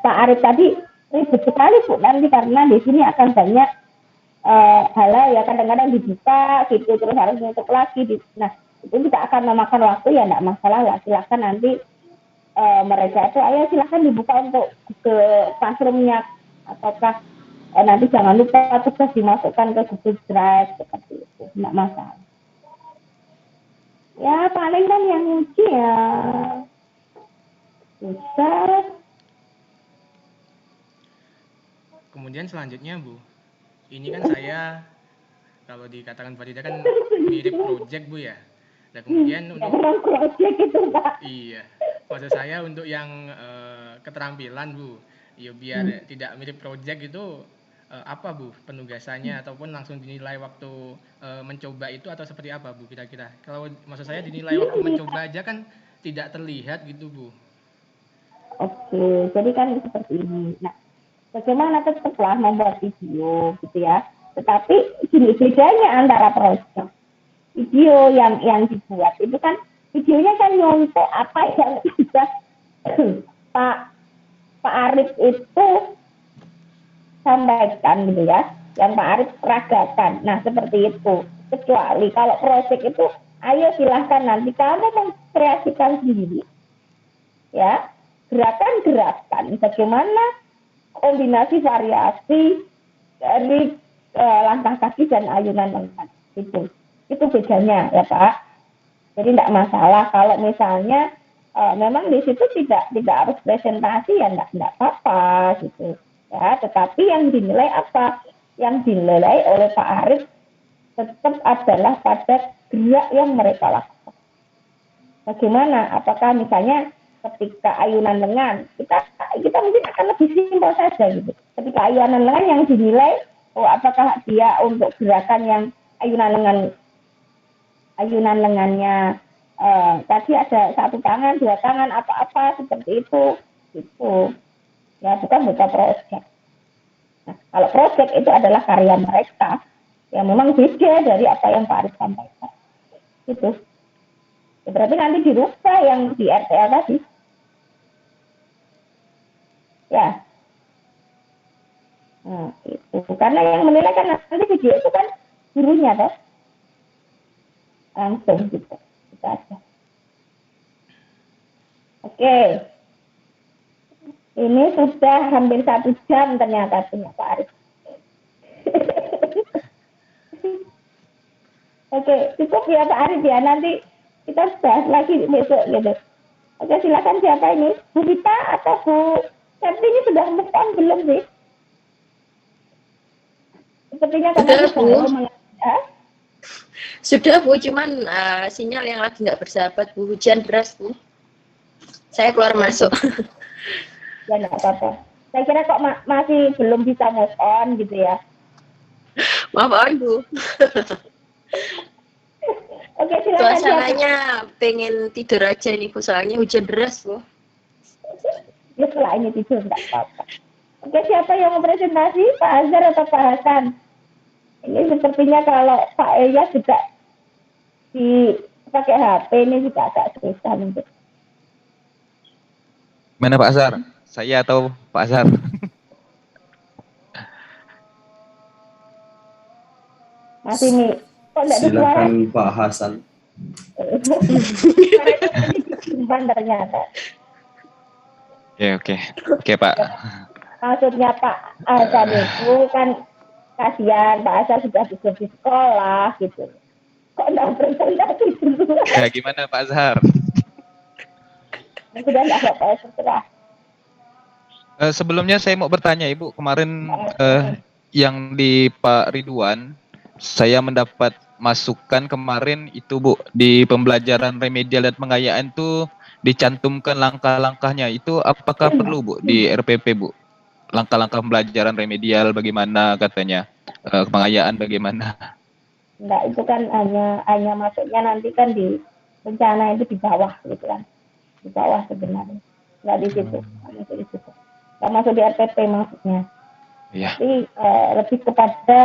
Pak Arif tadi ribet sekali Bu nanti, karena di sini akan banyak hal ya, kadang-kadang dibuka gitu terus harus nutup lagi. Nah, itu tidak akan memakan waktu ya, tidak masalah lah. Silakan nanti mereka itu ayo silakan dibuka untuk ke classroom-nya, ataukah nanti jangan lupa tugas dimasukkan ke Google Drive seperti itu, tidak masalah. Ya paling kan yang uji ya susah.
kemudian selanjutnya Bu, ini kan saya kalau dikatakan Farida kan mirip project Bu ya. Nah kemudian untuk
Jangan project itu Pak.
iya, maksud saya untuk yang keterampilan Bu, ya biar tidak mirip project itu apa Bu penugasannya ataupun langsung dinilai waktu mencoba itu atau seperti apa Bu kira-kira? Kalau maksud saya dinilai waktu mencoba aja kan tidak terlihat gitu Bu.
Oke, jadi kan seperti ini. Nah, bagaimana tetaplah membuat video gitu ya. Tetapi gini bedanya antara project video yang dibuat itu kan videonya kan nyontek apa yang bisa Pak Pak Arif itu sampaikan gitu ya, yang Pak Arif peragakan. Nah seperti itu. Kecuali kalau project itu, ayo silahkan nanti kamu mengkreasikan sendiri, ya gerakan-gerakan bagaimana kombinasi variasi dari langkah kaki dan ayunan lengan itu bedanya ya Pak. Jadi tidak masalah kalau misalnya memang di situ tidak harus presentasi ya tidak apa-apa gitu ya. Tetapi yang dinilai apa? Yang dinilai oleh Pak Arif tetap adalah pada gerak yang mereka lakukan. Bagaimana? Apakah misalnya ketika ayunan lengan kita mungkin akan lebih simpel saja gitu. Ketika ayunan lengan yang dinilai, apakah dia untuk gerakan yang ayunan lengannya tadi ada satu tangan, dua tangan, apa-apa seperti itu, ya bukan project. Nah, kalau project itu adalah karya mereka yang memang beda dari apa yang Pak Arif sampaikan. Itu. Ya, berarti nanti dirubah yang di RTL tadi. Ya. Nah, itu. Karena yang menilai kan nanti video itu kan gurunya toh. Langsung gitu. Kita aja. Oke. Ini sudah hampir 1 jam ternyata punya Pak Arif. Oke, cukup ya Pak Arif ya. Nanti kita bahas lagi besok gitu. Oke, silakan siapa ini? Bu Rita atau Bu Septi ini sudah move on belum sih? Sepertinya
sudah Bu. Sudah Bu, cuman sinyal yang lagi nggak bersahabat Bu, hujan deras Bu. Saya keluar masuk.
Ya nggak apa-apa. Saya kira kok masih belum bisa move on gitu ya.
Maaf Bu.
Oke, silakan.
Suasananya pengen tidur aja nih Bu, soalnya hujan deras Bu.
Ya setelah ini tidur nggak apa-apa. Oke, siapa yang mau presentasi? Pak Azhar atau Pak Hasan? Ini sepertinya kalau Pak Elia juga pakai HP ini juga agak susah untuk.
Mana Pak Azhar? Saya atau Pak Azhar?
Masih nih. Kok enggak ada suara?
Silakan Pak Hasan.
Simpan ternyata.
Oke Pak.
Maksudnya Pak Hasan itu kan kasihan, Pak Hasan sudah duduk di sekolah gitu. Kok enggak presentasi dulu?
Ya gimana Pak Azhar?
Sudah enggak apa-apa terserah.
Sebelumnya saya mau bertanya Ibu, kemarin yang di Pak Ridwan, saya mendapat masukan kemarin itu Bu, di pembelajaran remedial dan pengayaan itu dicantumkan langkah-langkahnya. Itu apakah perlu Bu di RPP Bu? Langkah-langkah pembelajaran remedial bagaimana katanya, pengayaan bagaimana?
Enggak, itu kan hanya masuknya nanti kan di rencana itu di bawah gitu kan. Di bawah sebenarnya. Enggak di situ, masuk di situ. Enggak masuk di RPP maksudnya.
Iya.
Tapi lebih kepada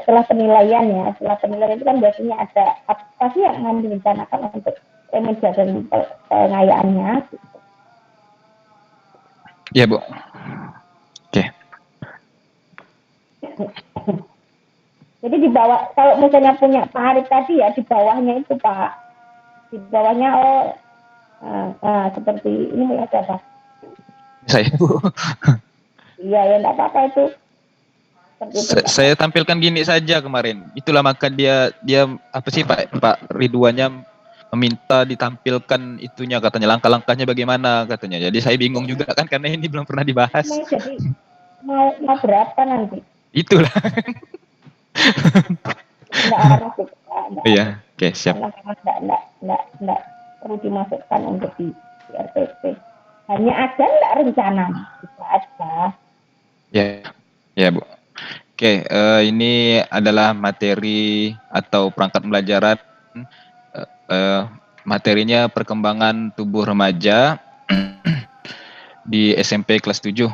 setelah penilaian ya. Setelah penilaian itu kan biasanya ada apa sih yang akan direncanakan untuk remedial dan pengayaannya gitu.
Iya Bu. Oke.
Jadi di bawah, kalau misalnya punya Pak Arif tadi ya, di bawahnya itu Pak. Di bawahnya seperti ini ya siapa?
Saya Bu.
Iya ya enggak apa-apa itu.
Saya tampilkan gini saja kemarin. Itulah maka dia apa sih Pak Ridwannya meminta ditampilkan itunya katanya langkah-langkahnya bagaimana katanya. Jadi saya bingung juga kan karena ini belum pernah dibahas.
mau berapa nanti?
Itulah.
Enggak harus itu, enggak
Iya,
harus.
oke, siap.
Karena memang enggak perlu dimasukkan untuk di RPP. Hanya ada enggak rencana? Itu aja.
Ya, ya Bu. Oke, ini adalah materi atau perangkat pembelajaran. Materinya perkembangan tubuh remaja di SMP kelas 7.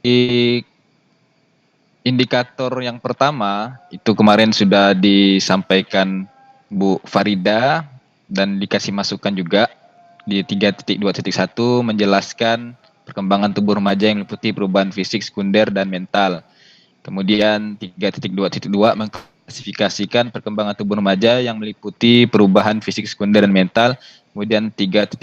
Di indikator yang pertama itu kemarin sudah disampaikan Bu Farida dan dikasih masukan juga di 3.2.1 menjelaskan perkembangan tubuh remaja yang meliputi perubahan fisik, sekunder, dan mental. Kemudian 3.2.2 mengklasifikasikan perkembangan tubuh remaja yang meliputi perubahan fisik, sekunder, dan mental. Kemudian 3.2.3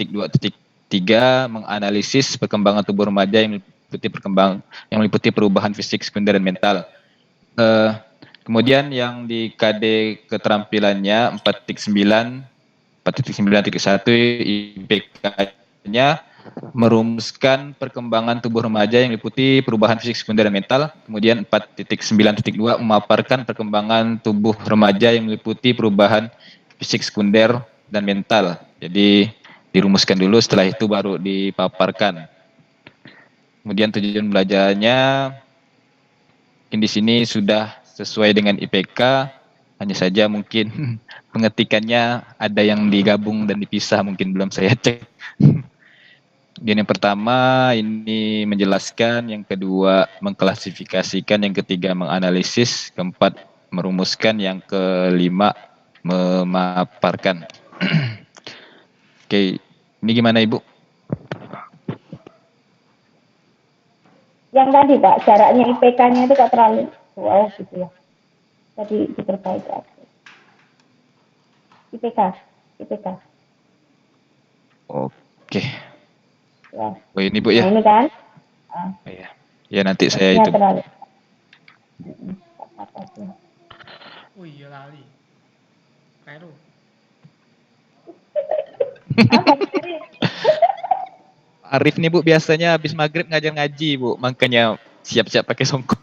menganalisis perkembangan tubuh remaja yang meliputi perubahan fisik, sekunder, dan mental. Kemudian yang di KD keterampilannya 4.9.1 IPK-nya merumuskan perkembangan tubuh remaja yang meliputi perubahan fisik, sekunder, dan mental. Kemudian 4.9.2 memaparkan perkembangan tubuh remaja yang meliputi perubahan fisik, sekunder, dan mental. Jadi dirumuskan dulu, setelah itu baru dipaparkan. Kemudian tujuan belajarnya mungkin di sini sudah sesuai dengan IPK, hanya saja mungkin pengetikannya ada yang digabung dan dipisah, mungkin belum saya cek. Kemudian yang pertama ini menjelaskan, yang kedua mengklasifikasikan, yang ketiga menganalisis, keempat merumuskan, yang kelima memaparkan. Oke, ini gimana Ibu?
Yang tadi Pak, jaraknya IPK-nya itu gak terlalu jauh gitu ya. Jadi diperbaiki aja. IPK.
Oke.
Ya.
Oh ini Bu ya?
Nah ini kan.
Oh, ya. Ya nanti saya
Ya
itu.
terlalu.
Oh iya lali. Kairu.
Apa?
Arif nih Bu biasanya habis maghrib ngajar ngaji Bu, makanya siap-siap pakai songkok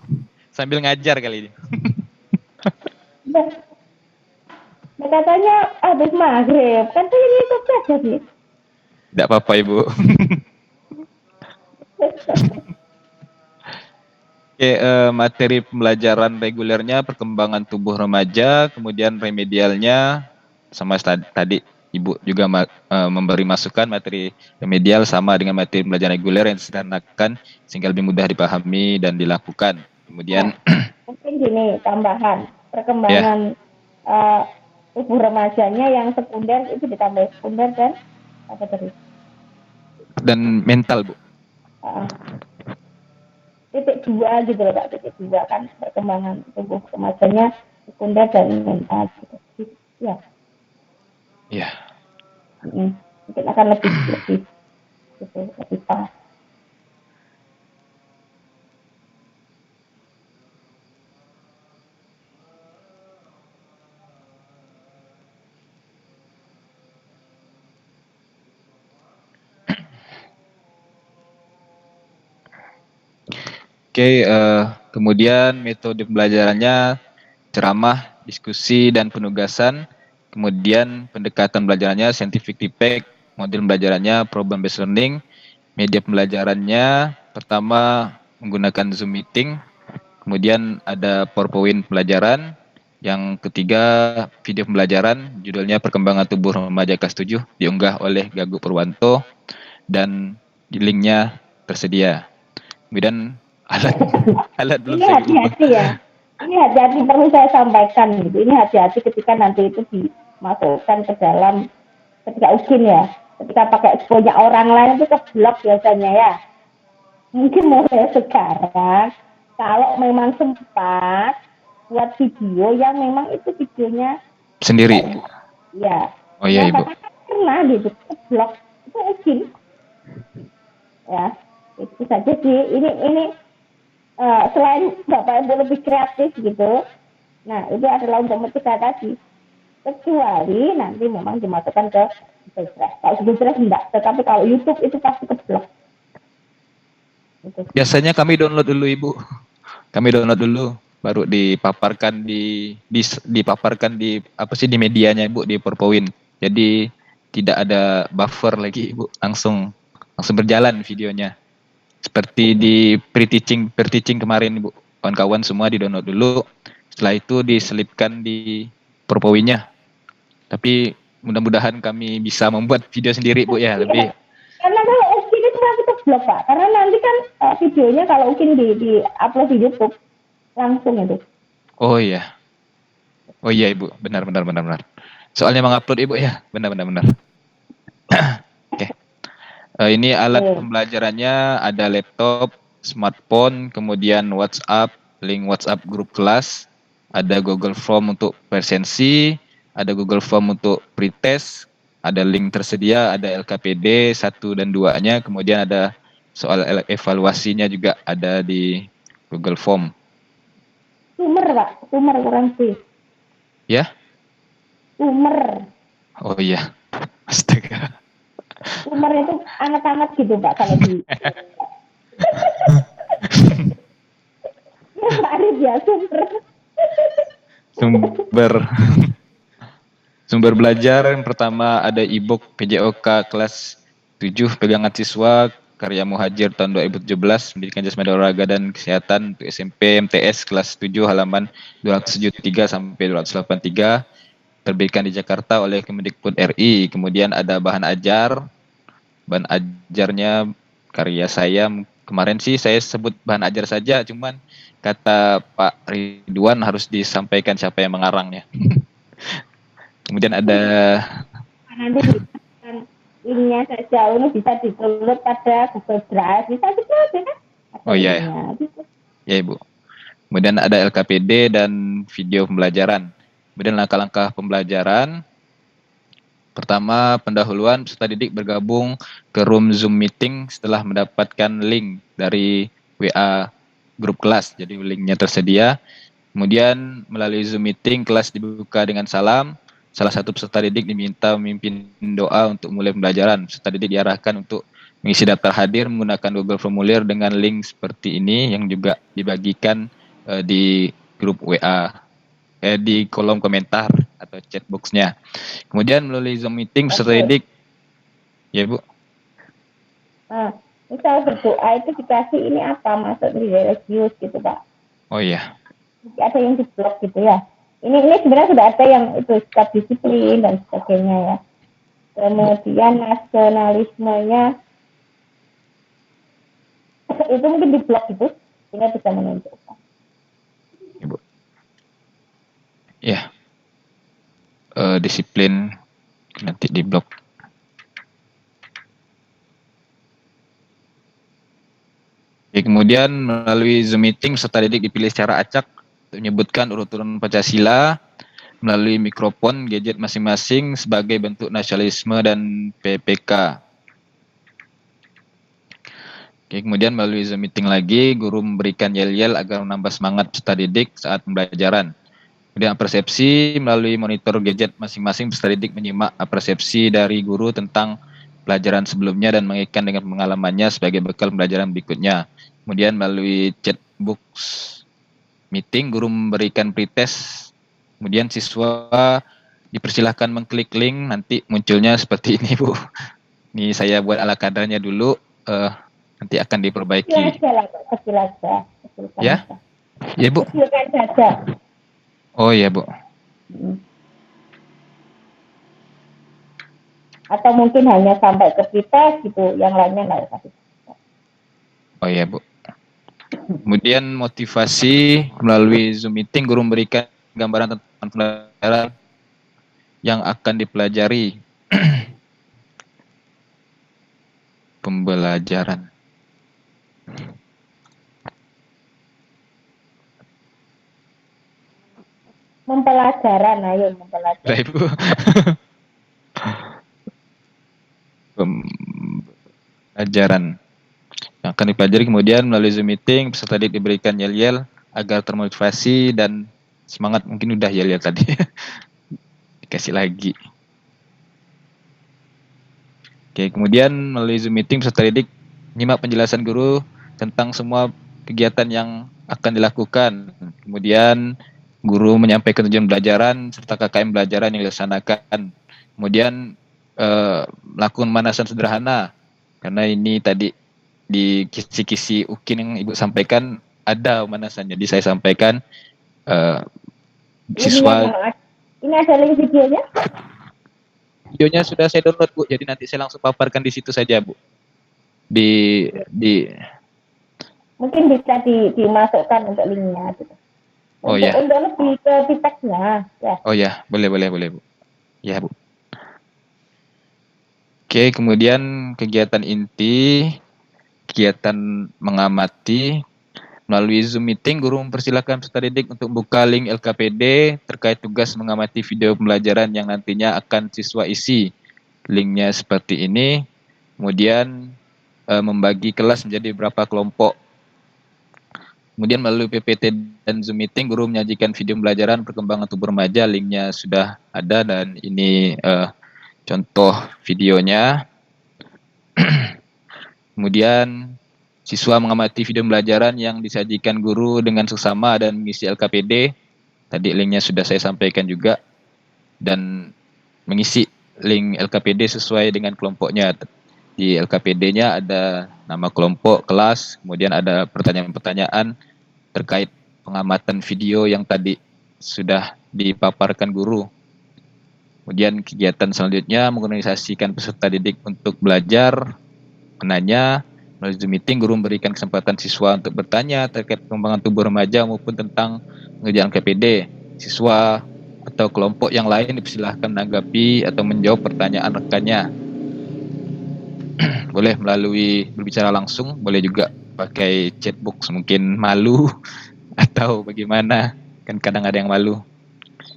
sambil ngajar kali ini.
Nah, katanya habis maghrib, kan saya ngikut saja sih.
Tidak apa-apa Ibu. Oke, materi pembelajaran regulernya perkembangan tubuh remaja, kemudian remedialnya sama tadi Ibu juga memberi masukan materi remedial sama dengan materi pembelajaran reguler yang disederhanakan sehingga lebih mudah dipahami dan dilakukan. Kemudian
Mungkin gini tambahan
ya,
perkembangan tubuh remajanya yang sekunder itu ditambah sekunder dan apa tadi?
dan mental Bu.
Titik 2 gitu loh Pak, titik 2 kan perkembangan tubuh remajanya sekunder dan mental gitu. Ya.
Iya.
Mungkin akan lebih pas.
Oke, kemudian metode pembelajarannya ceramah, diskusi, dan penugasan. Kemudian pendekatan pembelajarannya scientific feedback, model pembelajarannya problem based learning. Media pembelajarannya pertama menggunakan Zoom meeting, kemudian ada PowerPoint pelajaran. Yang ketiga video pembelajaran, judulnya perkembangan tubuh remaja kelas 7, diunggah oleh Gagu Purwanto dan linknya tersedia. Kemudian alat belum
Ini
saya ubah.
hati-hati ya. Ini hati-hati perlu saya sampaikan gitu. Ini hati-hati ketika nanti itu dimasukkan ke dalam ketika ujian ya. Ketika pakai punya orang lain itu keblok biasanya ya. Mungkin mulai sekarang kalau memang sempat buat video yang memang itu videonya
Sendiri.
ya.
Oh iya Ibu.
Karena pernah gitu keblok itu ujian. Ya. Itu saja sih. Ini selain Bapak Ibu lebih kreatif gitu, nah itu adalah untuk mencegah tadi. Kecuali nanti memang dimasukkan ke Google Drive. Kalau Google Drive enggak, tetapi kalau YouTube itu pasti keblok. Gitu.
Biasanya kami download dulu Ibu. Kami download dulu, baru dipaparkan dipaparkan di apa sih di medianya Ibu, di PowerPoint. Jadi tidak ada buffer lagi Ibu, langsung berjalan videonya. Seperti di pre-teaching kemarin Ibu. Kawan-kawan semua di-download dulu. Setelah itu diselipkan di PowerPoint-nya. Tapi mudah-mudahan kami bisa membuat video sendiri Bu ya, lebih.
Karena kalau UKIN itu kan kita blok Pak, karena nanti kan videonya kalau UKIN di upload di YouTube langsung itu.
Oh iya. Oh iya Ibu, benar. Soalnya mengupload Ibu ya, benar. Oke. Ini alat pembelajarannya ada laptop, smartphone, kemudian WhatsApp, link WhatsApp grup kelas, ada Google Form untuk presensi, ada Google Form untuk pretest, ada link tersedia, ada LKPD 1 dan 2-nya, kemudian ada soal evaluasinya juga ada di Google Form.
Summer Pak, summer kurang sih.
Ya?
Summer.
Oh iya. Astaga.
Summer itu anget-anget gitu Pak kalau di. Ya Pak Arif ya, sumber.
Sumber belajar yang pertama ada e-book PJOK kelas 7 pegangan siswa karya Muhajir tahun 2017 pendidikan jasmani olahraga dan kesehatan untuk SMP MTS kelas 7 halaman 273 sampai 283 terbitkan di Jakarta oleh Kemendikbud RI. Kemudian ada bahan ajarnya karya saya kemarin sih saya sebut bahan ajar saja, cuman kata Pak Ridwan harus disampaikan siapa yang mengarangnya. Kemudian ada
Nanti linknya saja ini bisa di-download pada Google Drive, bisa gitu aja kan?
Oh iya ya.
Gitu.
Ya Ibu. Kemudian ada LKPD dan video pembelajaran. Kemudian langkah-langkah pembelajaran. Pertama, pendahuluan peserta didik bergabung ke room Zoom meeting setelah mendapatkan link dari WA grup kelas. Jadi linknya tersedia. Kemudian melalui Zoom meeting kelas dibuka dengan salam. Salah satu peserta didik diminta memimpin doa untuk mulai pembelajaran. Peserta didik diarahkan untuk mengisi daftar hadir menggunakan Google Formulir dengan link seperti ini yang juga dibagikan di grup WA, di kolom komentar atau chat box-nya. Kemudian melalui Zoom meeting peserta didik, ya Bu.
Nah, misal berdoa itu dikasih ini apa masuk di religius gitu Pak.
Oh iya.
Ada yang di blog gitu ya. Ini sebenarnya sudah ada yang itu sikap disiplin dan sebagainya ya. Kemudian nasionalismenya itu mungkin di blog itu sehingga bisa menunjukkan.
Ibu. Ya. Disiplin nanti di blog. Oke, kemudian melalui Zoom meeting peserta didik dipilih secara acak untuk menyebutkan urut-urut Pancasila melalui mikrofon gadget masing-masing sebagai bentuk nasionalisme dan PPK. Oke, kemudian melalui Zoom meeting lagi, guru memberikan yel-yel agar menambah semangat peserta didik saat pembelajaran. Kemudian persepsi melalui monitor gadget masing-masing peserta didik menyimak persepsi dari guru tentang pelajaran sebelumnya dan mengaitkan dengan pengalamannya sebagai bekal pembelajaran berikutnya. Kemudian melalui chat box meeting, guru memberikan pretest. Kemudian siswa dipersilahkan mengklik link, nanti munculnya seperti ini Bu. Ini saya buat ala kadarnya dulu, nanti akan diperbaiki.
Kecil aja.
Ya? Ya Bu?
Kecilkan saja.
Oh ya Bu.
Atau mungkin hanya sampai ke pretest gitu, yang lainnya nggak kasih.
Oh ya Bu. Kemudian motivasi melalui Zoom meeting, guru memberikan gambaran tentang pelajaran yang akan dipelajari. Pembelajaran.
Mempelajaran, ayo mempelajaran.
Baik Bu. Pembelajaran yang akan dipelajari, kemudian melalui Zoom meeting peserta didik diberikan yel-yel agar termotivasi dan semangat. Mungkin udah yel-yel tadi. Dikasih lagi. Oke, kemudian melalui Zoom meeting peserta didik menyimak penjelasan guru tentang semua kegiatan yang akan dilakukan. Kemudian guru menyampaikan tujuan pembelajaran serta KKM pembelajaran yang dilaksanakan. Kemudian melakukan pemanasan sederhana, karena ini tadi di kisi-kisi UKIN yang Ibu sampaikan ada pemanasan. Jadi saya sampaikan siswa.
Ini ada link videonya?
Videonya sudah saya download, Bu. Jadi nanti saya langsung paparkan di situ saja, Bu. Di
Mungkin bisa dimasukkan untuk linknya gitu.
Oh ya.
Untuk lebih ke teksnya, ya.
Oh ya, boleh, Bu. Ya, Bu. Oke, kemudian kegiatan inti, kegiatan mengamati. Melalui Zoom meeting, guru mempersilakan peserta didik untuk buka link LKPD terkait tugas mengamati video pembelajaran yang nantinya akan siswa isi. Linknya seperti ini. Kemudian membagi kelas menjadi beberapa kelompok. Kemudian melalui PPT dan Zoom meeting, guru menyajikan video pembelajaran perkembangan tubuh remaja. Linknya sudah ada dan ini contoh videonya. Kemudian siswa mengamati video pembelajaran yang disajikan guru dengan seksama dan mengisi LKPD. Tadi linknya sudah saya sampaikan juga. Dan mengisi link LKPD sesuai dengan kelompoknya. Di LKPD-nya ada nama kelompok, kelas, kemudian ada pertanyaan-pertanyaan terkait pengamatan video yang tadi sudah dipaparkan guru. Kemudian kegiatan selanjutnya mengorganisasikan peserta didik untuk belajar, menanya. Melalui Zoom meeting, guru memberikan kesempatan siswa untuk bertanya terkait perkembangan tubuh remaja maupun tentang pengerjaan KPD. Siswa atau kelompok yang lain dipersilahkan menanggapi atau menjawab pertanyaan rekannya. Boleh melalui berbicara langsung, boleh juga pakai chatbox, mungkin malu atau bagaimana, kan kadang ada yang malu.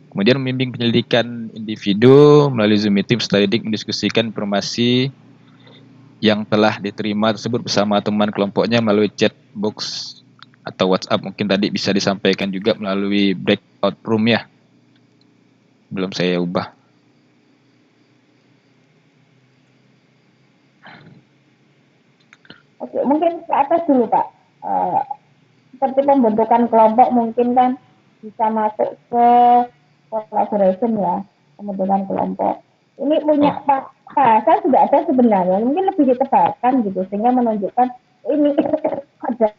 Kemudian membimbing penyelidikan individu melalui Zoom meeting, peserta didik mendiskusikan informasi yang telah diterima tersebut bersama teman kelompoknya melalui chat box atau WhatsApp. Mungkin tadi bisa disampaikan juga melalui breakout room ya. Belum saya ubah.
Oke, mungkin ke atas dulu Pak. Seperti pembentukan kelompok mungkin kan bisa masuk ke collaboration ya, pembentukan kelompok. Ini punya Pak saya sudah ada sebenarnya, mungkin lebih ditebalkan gitu sehingga menunjukkan ini ada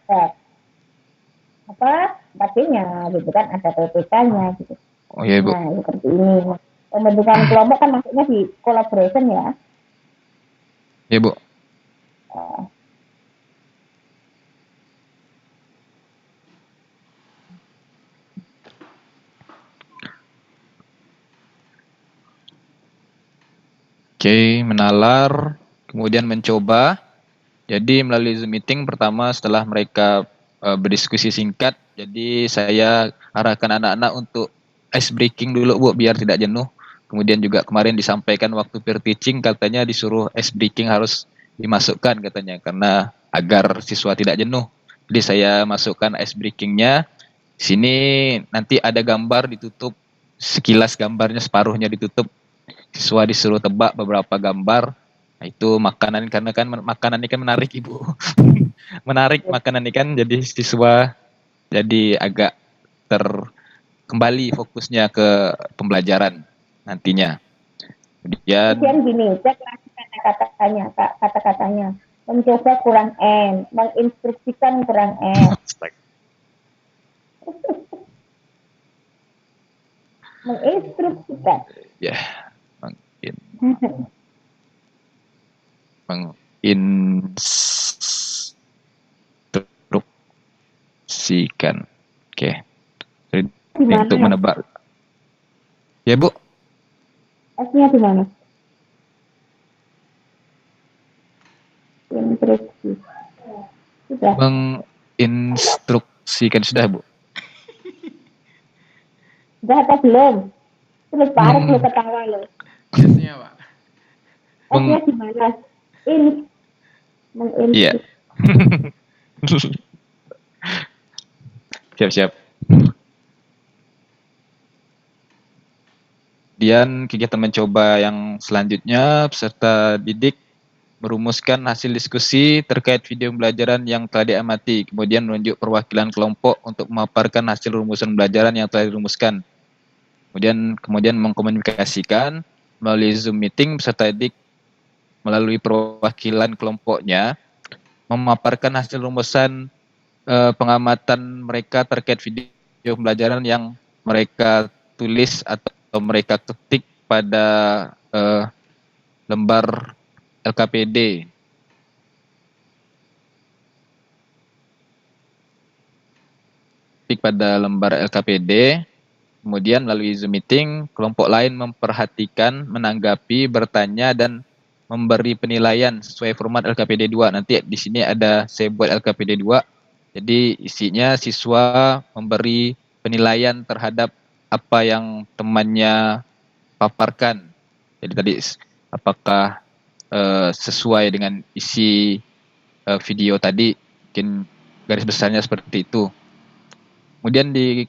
apa artinya gitu kan, ada PPK-nya gitu.
Oh iya, Bu.
Nah, seperti ini. Pembentukan kelompok kan maksudnya di collaboration ya.
Iya, Bu. Oke, menalar, kemudian mencoba. Jadi melalui Zoom meeting pertama setelah mereka berdiskusi singkat, jadi saya arahkan anak-anak untuk ice breaking dulu, Bu, biar tidak jenuh. Kemudian juga kemarin disampaikan waktu peer teaching katanya disuruh ice breaking harus dimasukkan katanya karena agar siswa tidak jenuh. Jadi saya masukkan ice breakingnya. Sini nanti ada gambar ditutup, sekilas gambarnya separuhnya ditutup. Siswa disuruh tebak beberapa gambar. Nah, itu makanan, karena kan makanan ini kan menarik, Ibu. Menarik makanan ini kan, jadi siswa jadi agak kembali fokusnya ke pembelajaran nantinya.
Kemudian gini, cek lagi kata-katanya. Mencoba kurang N, menginstruksikan kurang N. Menginstruksikan.
Ya, menginstruksikan. Oke. Untuk menebak. Ya, Bu.
S-nya di mana? Instruksi. Sudah.
Menginstruksikan sudah, Bu.
Sudah atau belum? Terus Pak Arif lo ketawa lo.
S-nya, Pak.
S-nya di mana? Menginstruksi.
Iya. Siap-siap. Kemudian kegiatan mencoba yang selanjutnya, peserta didik merumuskan hasil diskusi terkait video pembelajaran yang telah diamati, kemudian menunjuk perwakilan kelompok untuk memaparkan hasil rumusan pembelajaran yang telah dirumuskan. Kemudian mengkomunikasikan melalui Zoom meeting peserta didik melalui perwakilan kelompoknya memaparkan hasil rumusan pengamatan mereka terkait video pembelajaran yang mereka tulis atau mereka ketik pada lembar LKPD. Pada lembar LKPD, kemudian melalui Zoom meeting, kelompok lain memperhatikan, menanggapi, bertanya, dan memberi penilaian sesuai format LKPD 2. Nanti di sini ada saya buat LKPD 2. Jadi isinya siswa memberi penilaian terhadap apa yang temannya paparkan. Jadi tadi apakah sesuai dengan isi video tadi, mungkin garis besarnya seperti itu. Kemudian di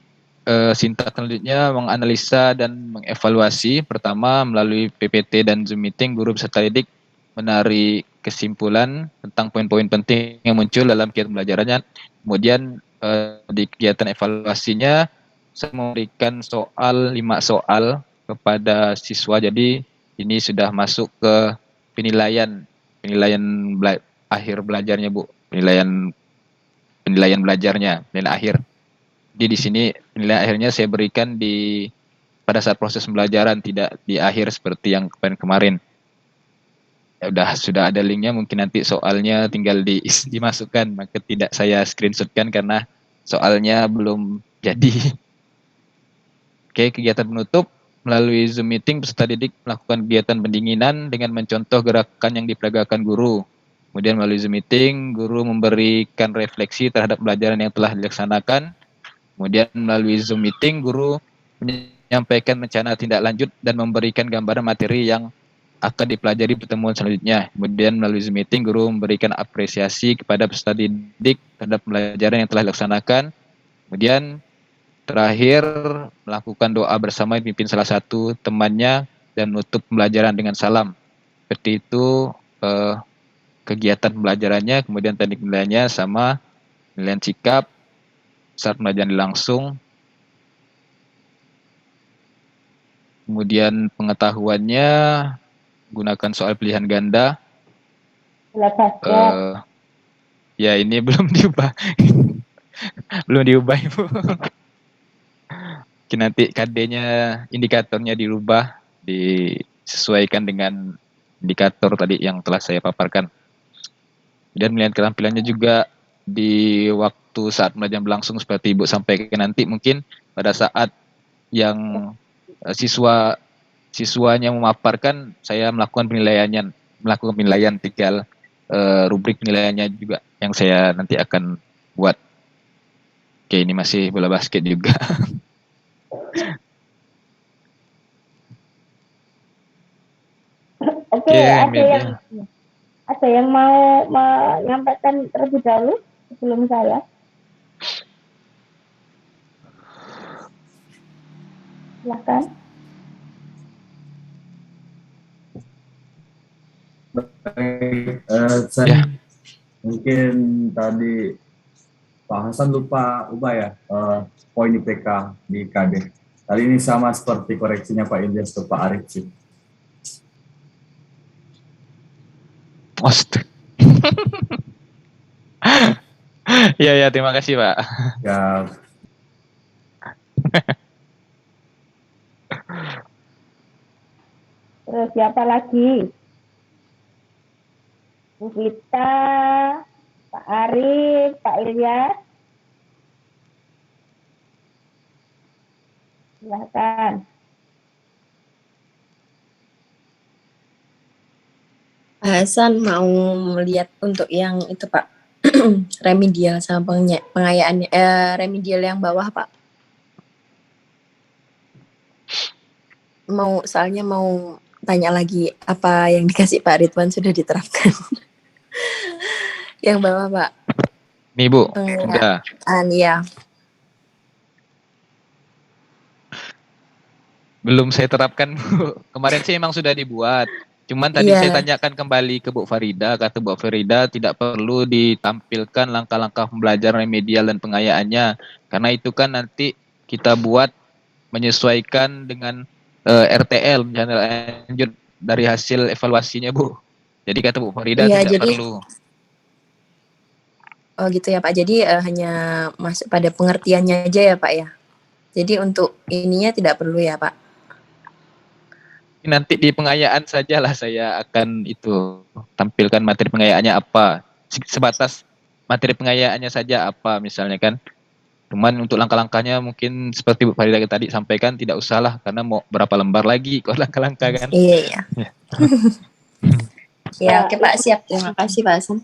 sintaks selanjutnya menganalisa dan mengevaluasi. Pertama, melalui PPT dan Zoom meeting, guru beserta didik menarik kesimpulan tentang poin-poin penting yang muncul dalam kegiatan pembelajarannya. Kemudian di kegiatan evaluasinya, saya memberikan 5 soal kepada siswa. Jadi ini sudah masuk ke penilaian akhir belajarnya, Bu. Penilaian belajarnya, penilaian akhir. Jadi di sini nilai akhirnya saya berikan pada saat proses pembelajaran, tidak di akhir seperti yang kemarin. Ya sudah ada linknya, mungkin nanti soalnya tinggal dimasukkan, maka tidak saya screenshotkan karena soalnya belum jadi. Oke, kegiatan penutup. Melalui Zoom meeting, peserta didik melakukan kegiatan pendinginan dengan mencontoh gerakan yang diperagakan guru. Kemudian melalui Zoom meeting, guru memberikan refleksi terhadap pembelajaran yang telah dilaksanakan. Kemudian melalui Zoom meeting, guru menyampaikan rencana tindak lanjut dan memberikan gambaran materi yang akan dipelajari pertemuan selanjutnya. Kemudian melalui Zoom meeting, guru memberikan apresiasi kepada peserta didik terhadap pembelajaran yang telah dilaksanakan. Kemudian terakhir melakukan doa bersama dipimpin salah satu temannya dan menutup pembelajaran dengan salam. Seperti itu kegiatan pembelajarannya. Kemudian teknik penilaiannya sama penilaian sikap saat pembelajaran langsung. Kemudian pengetahuannya gunakan soal pilihan ganda. Ya ini belum diubah. Belum diubah, Ibu. Nanti KD-nya, indikatornya dirubah, disesuaikan dengan indikator tadi yang telah saya paparkan. Dan melihat keterampilannya juga di waktu saat pembelajaran berlangsung seperti Ibu sampaikan nanti, mungkin pada saat yang siswanya memaparkan, saya melakukan penilaian, tinggal rubrik penilaiannya juga yang saya nanti akan buat. Oke, ini masih bola basket juga.
Oke, ada yang mau menyampaikan terlebih dahulu sebelum saya? Silakan.
Saya mungkin tadi Pak Hasan lupa ubah ya poin IPK di KD. Kali ini sama seperti koreksinya Pak Ilyas ke Pak Arif sih.
Ya, terima kasih Pak.
Ya.
Terus siapa lagi? Bu Vita, Pak Arif, Pak Ilyas. Silakan.
Pak Hasan mau melihat untuk yang itu Pak, remedial sama pengayaannya, remedial yang bawah Pak. Soalnya mau tanya lagi apa yang dikasih Pak Ridwan sudah diterapkan. Yang bawah Pak.
Nih Bu, udah.
Iya.
Belum saya terapkan Bu. Kemarin sih emang sudah dibuat. Cuman tadi saya
Iya,
tanyakan kembali ke Bu Farida, kata Bu Farida tidak perlu ditampilkan langkah-langkah pembelajaran remedial dan pengayaannya, karena itu kan nanti kita buat menyesuaikan dengan RTL, rencana lanjut dari hasil evaluasinya Bu. Jadi kata Bu Farida
iya.
tidak
Jadi,
perlu.
oh gitu ya Pak. Jadi hanya masuk pada pengertiannya aja ya Pak ya. Jadi untuk ininya tidak perlu ya Pak.
Nanti di pengayaan sajalah saya akan itu tampilkan materi pengayaannya apa. Sebatas materi pengayaannya saja apa misalnya kan. Cuman untuk langkah-langkahnya mungkin seperti Bu Farida tadi sampaikan tidak usahlah karena mau berapa lembar lagi kok langkah-langkah kan.
Iya, iya.
Ya.
Ya, oke Pak, siap. Terima kasih Pak Hasan.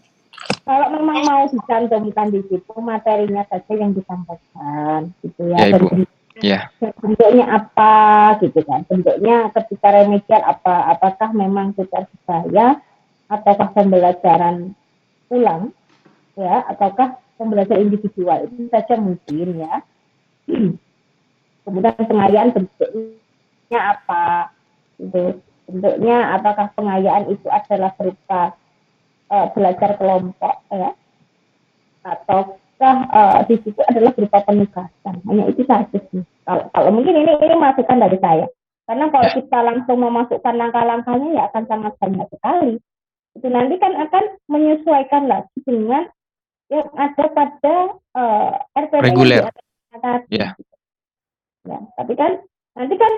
Kalau memang mau dicantumkan di situ materinya saja yang disampaikan gitu ya.
Ya Ibu.
Dan
Ya.
bentuknya apa gitu kan. Bentuknya ketika remedial apa, apakah memang secara budaya ataukah pembelajaran ulang ya, ataukah pembelajaran individual, itu saja mungkin ya. Kemudian pengayaan bentuknya apa gitu. Bentuknya apakah pengayaan itu adalah berupa belajar kelompok ya, ataukah di situ adalah berupa penugasan. Hanya itu saja sih. Kalau mungkin ini masukan dari saya. Karena kalau
Ya.
kita langsung memasukkan langkah-langkahnya ya akan sangat banyak sekali. Itu nanti kan akan menyesuaikan lagi dengan yang ada pada RPP yang
Reguler.
di tadi.
Ya.
Ya, tapi kan nanti kan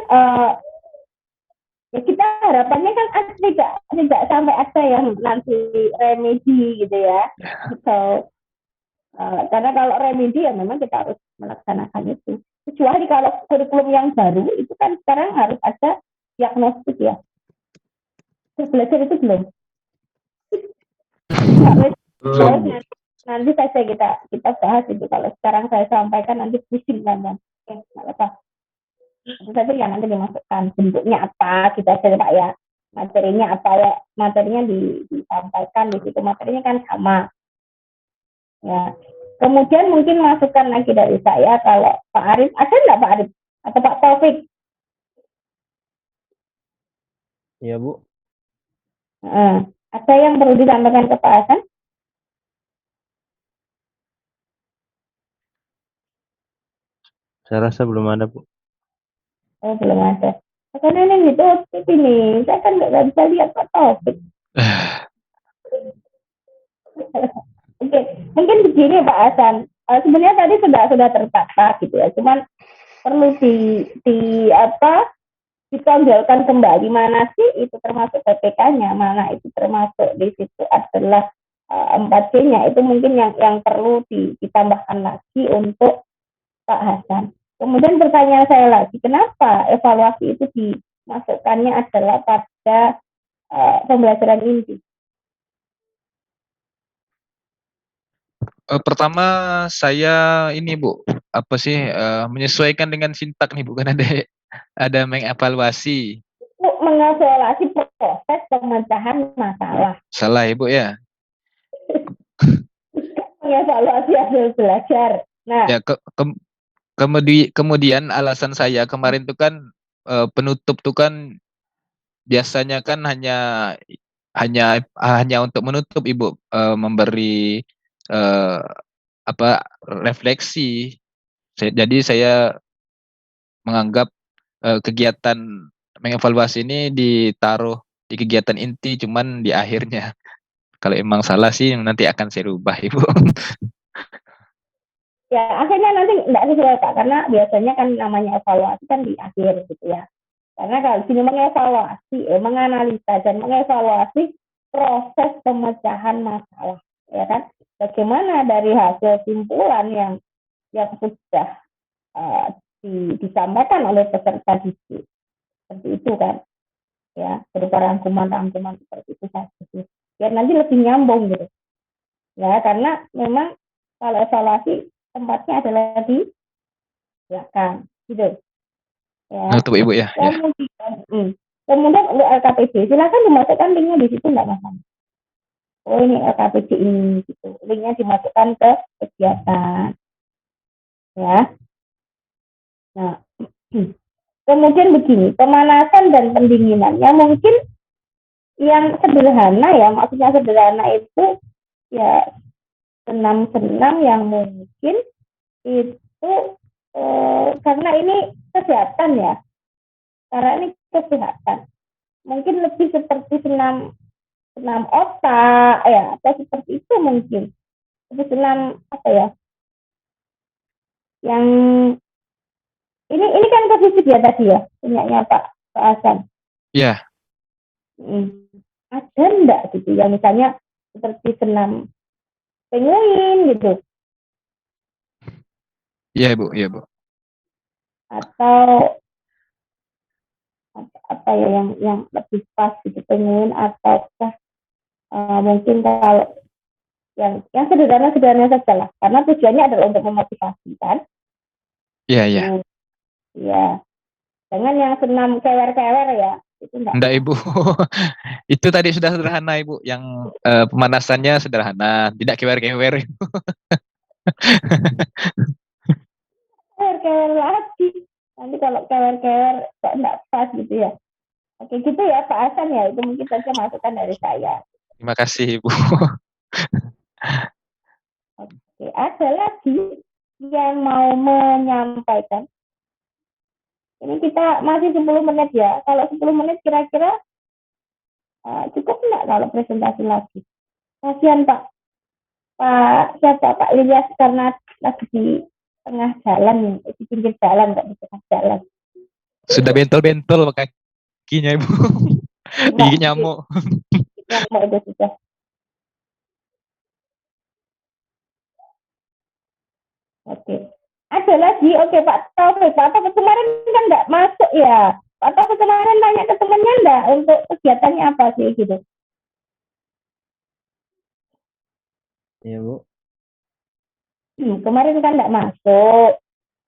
ya kita harapannya kan tidak sampai ada yang nanti remedi gitu ya. Atau karena kalau remedi ya memang kita harus melaksanakan itu. Kecuali kalau kurikulum yang baru itu kan sekarang harus ada diagnostik ya. Belajar itu belum.
Belum, Bu.
Nanti saja kita bahas itu. Kalau sekarang saya sampaikan nanti pusing kan. Oke, nggak apa. Itu saja yang nanti dimasukkan bentuknya apa kita saja Pak ya. Materinya apa ya, materinya disampaikan di situ, materinya kan sama ya. Kemudian mungkin masukan lagi dari saya, kalau Pak Arif ada nggak Pak Arif atau Pak Taufik?
Iya, Bu.
Ada yang perlu disampaikan ke Pak Hasan?
Saya rasa belum ada, Bu.
Oh, belum ada. Karena ini gitu ini, saya kan nggak bisa lihat Pak Taufik. Oke, mungkin begini Pak Hasan. Sebenarnya tadi sudah tertata gitu ya, cuman perlu di apa ditonjolkan kembali mana sih itu termasuk PPK-nya, mana itu termasuk di situ adalah 4C-nya, itu mungkin yang perlu ditambahkan lagi untuk Pak Hasan. Kemudian pertanyaan saya lagi, kenapa evaluasi itu dimasukkannya adalah pada pembelajaran inti?
Pertama saya ini Bu, apa sih menyesuaikan dengan sintak nih bukan ada mengevaluasi.
Untuk mengevaluasi proses pemecahan masalah.
Salah Ibu ya.
Mengevaluasi hasil belajar. Nah,
Ya kemudian alasan saya kemarin tuh kan penutup tuh kan biasanya kan hanya untuk menutup Ibu memberi eh, apa refleksi. Jadi saya menganggap kegiatan mengevaluasi ini ditaruh di kegiatan inti cuman di akhirnya. Kalau emang salah sih nanti akan saya rubah Ibu.
ya akhirnya nanti nggak sesuai Pak, karena biasanya kan namanya evaluasi kan di akhir gitu ya. Karena kalau sini mengevaluasi, menganalisa dan mengevaluasi proses pemecahan masalah, ya kan? Bagaimana dari hasil simpulan yang sudah uh, disampaikan oleh peserta didik, seperti itu kan? Ya, berupa rangkuman-rangkuman seperti itu saja. Biar nanti lebih nyambung gitu. Ya, karena memang kalau evaluasi tempatnya adalah di belakang, gitu. Ya.
Menutup Ibu ya.
Kemudian untuk LKPD, silakan dimasukkan linknya di situ nggak masalah. Oh ini LKPD ini, gitu. Linknya dimasukkan ke kegiatan. Ya. Nah, kemudian begini, pemanasan dan pendinginannya mungkin yang sederhana ya, maksudnya sederhana itu ya senam-senam yang mungkin itu karena ini kesehatan ya, karena ini kesehatan. Mungkin lebih seperti senam senam otak ya, atau seperti itu mungkin. Lebih senam apa ya? Yang ini kan ke fisik ya tadi ya, punyanya Pak Hasan.
Iya,
Ada enggak gitu ya, misalnya seperti senam penguin gitu,
iya Bu, iya Bu.
atau apa ya yang lebih pas gitu, penguin atau mungkin kalau yang sederhana saja lah, karena tujuannya adalah untuk memotivasi kan.
Iya, iya.
Ya, jangan yang senam kewer-kewer ya, itu
Enggak
enggak.
Ibu. Itu tadi sudah sederhana Ibu, yang pemanasannya sederhana, tidak kewer-kewer.
Kewer-kewer lagi, nanti kalau kewer-kewer kok enggak pas gitu ya. Oke gitu ya Pak Hasan ya, itu mungkin saja masukan dari saya.
Terima kasih Ibu.
Oke, ada lagi yang mau menyampaikan? Ini kita masih 10 menit ya. Kalau 10 menit kira-kira cukup enggak kalau presentasi lagi? Kasihan Pak siapa Pak Ilyas, karena lagi di tengah jalan, di pinggir jalan, nggak di tengah jalan.
Sudah bentol-bentol kakinya Ibu. Gigit nyamuk.
Nyamuk itu sudah. Oke. Ada lagi, oke Pak Taufik. Pak Taufik kemarin kan nggak masuk ya. Pak Taufik kemarin tanya ke temannya enggak untuk kegiatannya apa sih gitu.
Iya Bu.
Kemarin kan nggak masuk.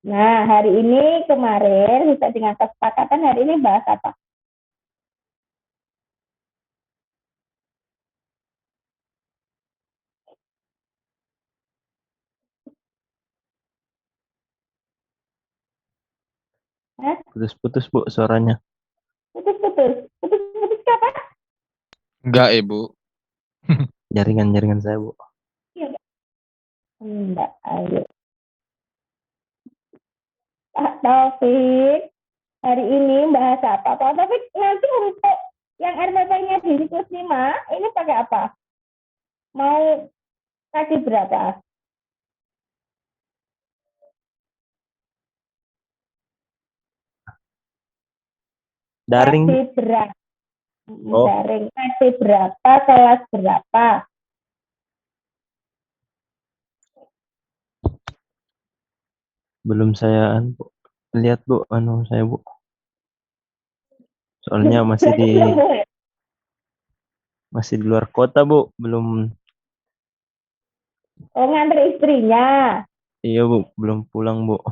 Nah, hari ini kemarin kita dengan kesepakatan hari ini bahas apa? Hah?
Putus-putus Bu suaranya.
Putus-putus. Putus-putus kapan?
Enggak Ibu.
Jaringan-jaringan saya Bu.
Iya, enggak. Ayo. Pak Taufik, hari ini bahas apa? Pak Taufik, nanti untuk yang RPP-nya di siklus 5, ini pakai apa? Mau kasih berapa?
Daring Bu.
Kasih berapa?
Oh,
Daring. Kasih berapa? Kelas berapa?
belum saya Bu. Lihat Bu, saya Bu. Soalnya masih di luar kota Bu, belum.
Oh, nganter istrinya.
Iya Bu, belum pulang Bu.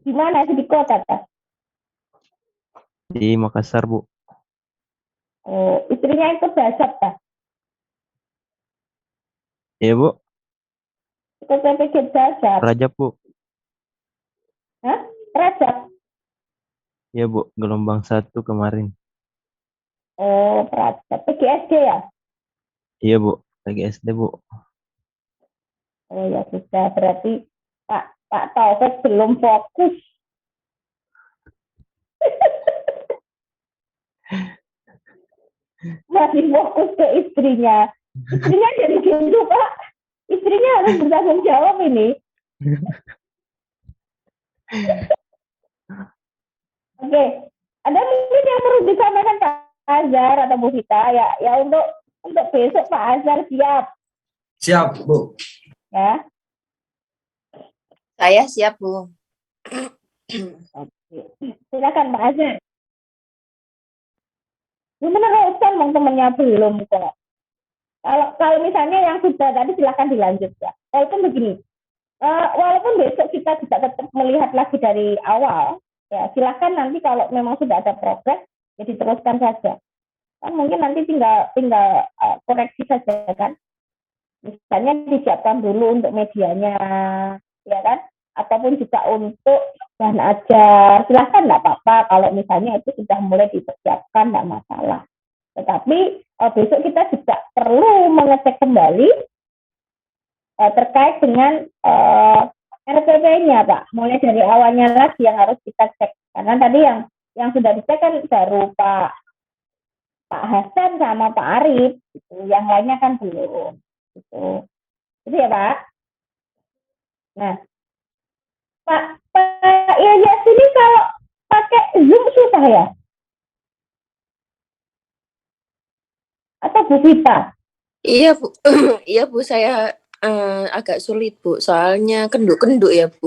Gimana sih di kota, Kak?
Di Makassar Bu.
Oh, istrinya ikut dasar, Kak?
Iya Bu,
Ikut PPG dasar.
Rajab Bu.
Hah? Rajab?
Iya Bu, gelombang 1 kemarin.
Oh, Rajab. PGSD ya?
Iya Bu, lagi SD Bu.
Oh ya sudah, berarti Pak Taufik belum fokus. Masih fokus ke istrinya. Istrinya jadi gitu, Pak. Istrinya harus bertanggung jawab ini. Oke, ada mungkin yang perlu disampaikan Pak Azhar atau Bu Vita ya untuk besok Pak Azhar siap
Siap, Bu.
ya.
Saya siap, Bu.
Oke. Silakan Pak Azhar. Gimana kalau teman-temannya belum kok? Kalau misalnya yang sudah tadi silakan dilanjut ya. Walaupun begini, walaupun besok kita bisa tetap melihat lagi dari awal, ya silakan nanti kalau memang sudah ada progres, ya diteruskan saja. Kan mungkin nanti tinggal koreksi saja kan. Misalnya disiapkan dulu untuk medianya, ya kan? Ataupun juga untuk bahan ajar. Silahkan nggak apa-apa kalau misalnya itu sudah mulai dipersiapkan, nggak masalah. Tetapi besok kita juga perlu mengecek kembali terkait dengan RPP-nya, Pak. Mulai dari awalnya lagi yang harus kita cek. Karena tadi yang sudah dicek kan baru Pak Hasan sama Pak Arif, gitu. Yang lainnya kan belum. Gitu. Itu ya, Pak. Nah, Pak Ilyas ini kalau pakai Zoom susah ya? Atau Bu Vita?
Iya Bu, iya Bu, saya agak sulit Bu, soalnya kenduk-kenduk ya Bu.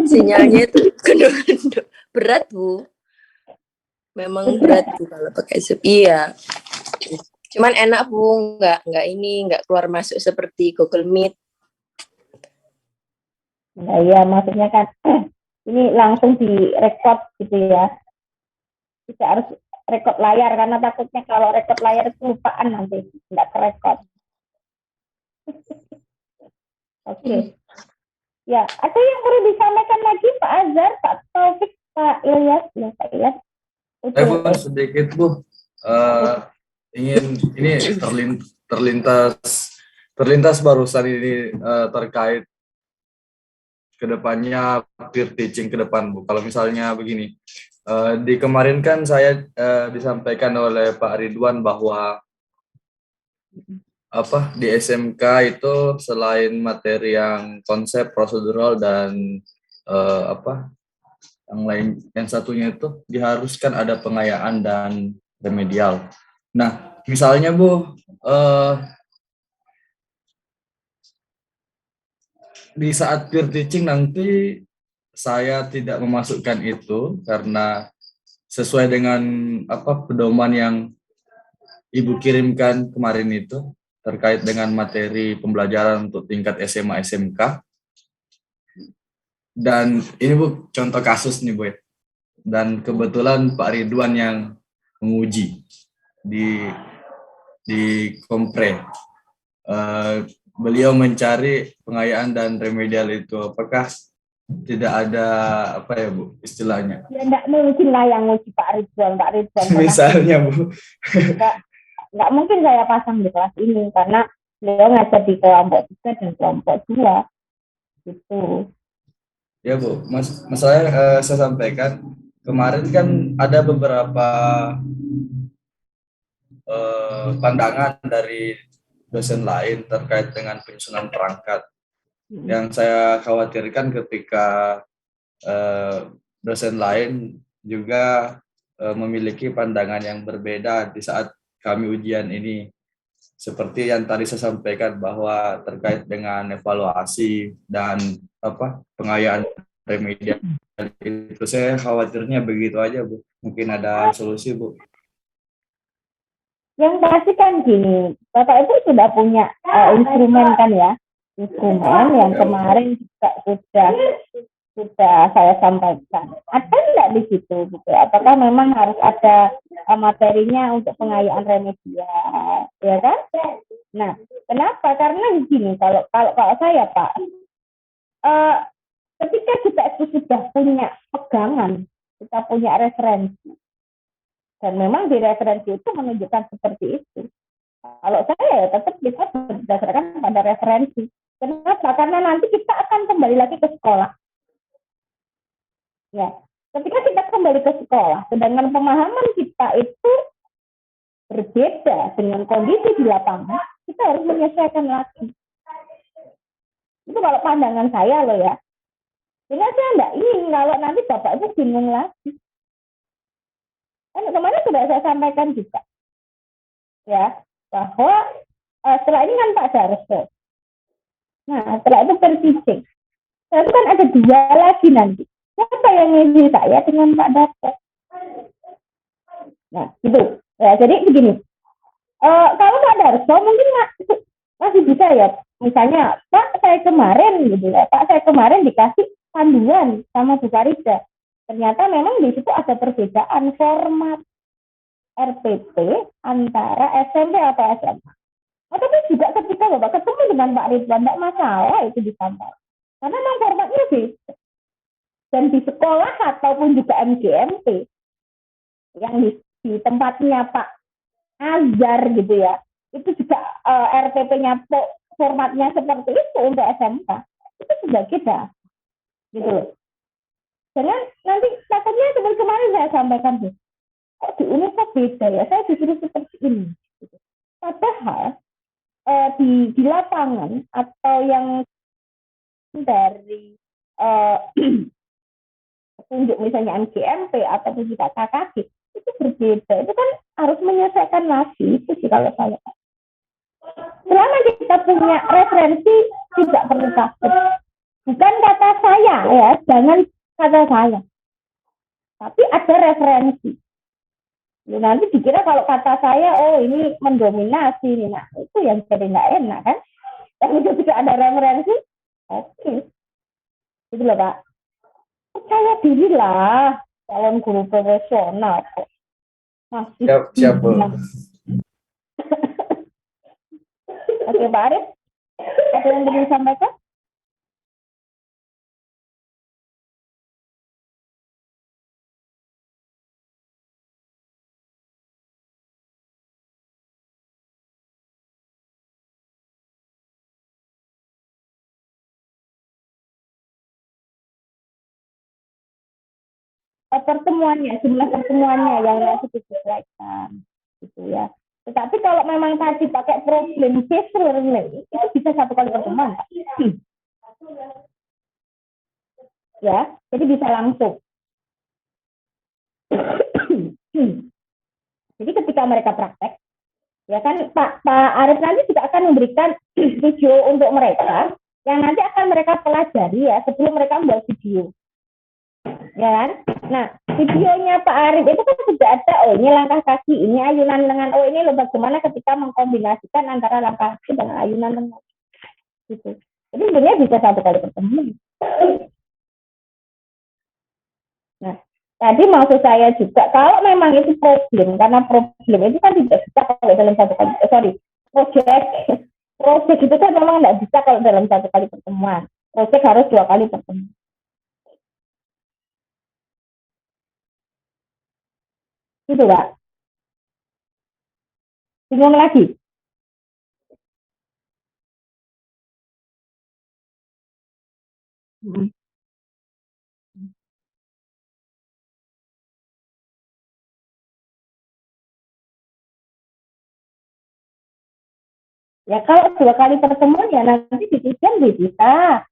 Sinyalnya itu kenduk-kenduk. Berat Bu, memang berat Bu kalau pakai Zoom. Iya, cuman enak Bu, nggak keluar masuk seperti Google Meet.
Nah, ya maksudnya kan ini langsung direkod gitu ya. Tidak harus rekod layar karena takutnya kalau rekod layar itu lupaan nanti nggak kerekod. Oke. Ya, ada yang perlu disampaikan lagi Pak Azhar, Pak Taufik, Pak Ilyas, ya Pak Ilyas.
Bu, sedikit Bu, ingin ini terlintas barusan ini terkait kedepannya peer teaching ke depan Bu. Kalau misalnya begini, di kemarin kan saya disampaikan oleh Pak Ridwan bahwa di SMK itu selain materi yang konsep prosedural dan yang lain, yang satunya itu diharuskan ada pengayaan dan remedial. Nah, misalnya Bu, di saat peer teaching nanti saya tidak memasukkan itu karena sesuai dengan pedoman yang Ibu kirimkan kemarin itu terkait dengan materi pembelajaran untuk tingkat SMA SMK. Dan ini Bu, contoh kasus nih Bu. Dan kebetulan Pak Ridwan yang menguji di Kompre. Beliau mencari pengayaan dan remedial itu, apakah tidak ada Bu istilahnya?
Ya enggak mungkin lah yang nguji Pak Ridwan.
Misalnya Bu.
Nggak mungkin saya pasang di kelas ini karena beliau ngajar di kelompok 3 dan kelompok 2 gitu.
Ya Bu, masalahnya saya sampaikan kemarin kan ada beberapa pandangan dari dosen lain terkait dengan penyusunan perangkat. Yang saya khawatirkan ketika dosen lain juga memiliki pandangan yang berbeda di saat kami ujian ini. Seperti yang tadi saya sampaikan bahwa terkait dengan evaluasi dan pengayaan remedial itu, saya khawatirnya begitu aja Bu. Mungkin ada solusi Bu.
Yang pasti kan gini, Bapak itu sudah punya instrumen kan ya, instrumen yang kemarin juga sudah saya sampaikan. Ada nggak di situ gitu? Apakah memang harus ada materinya untuk pengayaan remedial, ya kan? Nah, kenapa? Karena begini, kalau saya Pak, ketika kita itu sudah punya pegangan, kita punya referensi, dan memang di referensi itu menunjukkan seperti itu. Kalau saya tetap bisa berdasarkan pada referensi. Kenapa? Karena nanti kita akan kembali lagi ke sekolah. Ya, ketika kita kembali ke sekolah, sedangkan pemahaman kita itu berbeda dengan kondisi di lapangan, kita harus menyesuaikan lagi. Itu kalau pandangan saya loh ya. Sehingga saya enggak ingin kalau nanti Bapak itu bingung lagi. Kan kemarin sudah saya sampaikan juga. Ya, bahwa setelah ini kan Pak Darso. Nah, setelah itu tersising. Setelah itu kan ada 2 lagi nanti. Siapa yang ngisi saya dengan Pak Darso? Nah, gitu. Ya, jadi begini. Kalau Pak Darso mungkin masih bisa ya. Misalnya, Pak saya kemarin gitu ya. Pak saya kemarin dikasih panduan sama Bu Farida. Ternyata memang di situ ada perbedaan format RPP antara SMP atau SMA. Tapi juga ketika Bapak ketemu dengan Pak Ridwan, tidak masalah itu disampaikan. Karena memang formatnya beda. Dan di sekolah ataupun juga MGMT yang di tempatnya Pak ajar gitu ya, itu juga RPP-nya formatnya seperti itu untuk SMK, itu sudah kita gitu loh. Jangan nanti takutnya seperti kemarin saya sampaikan tuh, kok di ini kok beda ya, saya disuruh seperti ini. Padahal di lapangan atau yang dari petunjuk misalnya MGMP ataupun juga KKG itu berbeda, itu kan harus menyelesaikan lagi itu sih kalau saya. Selama kita punya referensi tidak perlu takut. Bukan kata saya ya, jangan kata saya. Tapi ada referensi. Ya, nanti dikira kalau kata saya, oh ini mendominasi nih, nah itu yang jadi nggak enak kan. Tapi ketika ada referensi, oke, gitu loh Pak. Percaya dirilah, calon guru profesional kok. Masih
Siap, Bu.
Oke, Pak Arif, ada yang ingin disampaikan? Pertemuannya, jumlah pertemuannya yang nanti disesuaikan, gitu ya. Tetapi kalau memang tadi pakai problem based learning, itu bisa satu kali pertemuan, Pak. Ya, jadi bisa langsung. Jadi ketika mereka praktek, ya kan Pak Arif nanti juga akan memberikan video untuk mereka yang nanti akan mereka pelajari ya sebelum mereka membuat video. Ya kan? Nah, videonya Pak Arif itu kan sudah ada, oh ini langkah kaki, ini ayunan lengan, oh ini loh bagaimana ketika mengkombinasikan antara langkah kaki dan ayunan lengan. Gitu. Jadi sebenarnya bisa satu kali pertemuan. Nah, tadi maksud saya juga, kalau memang itu problem, karena problem itu kan tidak bisa kalau dalam satu kali, project itu kan memang tidak bisa kalau dalam satu kali pertemuan. Project harus 2 kali pertemuan. Gitu, Pak. Bingung lagi? Ya kalau 2 kali pertemuan ya nanti diujian bisa.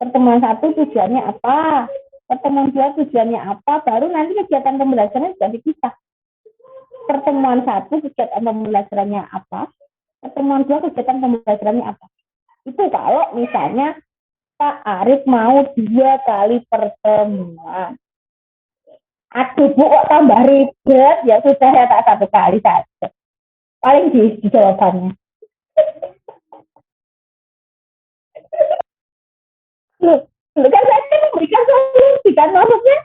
Pertemuan 1 tujuannya apa? Pertemuan 2 tujuannya apa? Baru nanti kegiatan pembelajaran sudah dipisah. Pertemuan 1 kegiatan pembelajarannya apa? Pertemuan 2 kegiatan pembelajarannya apa? Itu kalau misalnya Pak Arif mau 2 kali pertemuan. Aduh Bu, kok tambah ribet? Ya sudah ya tak 1 kali saja. Paling di jawabannya. Kan saya memberikan solusi kan maksudnya.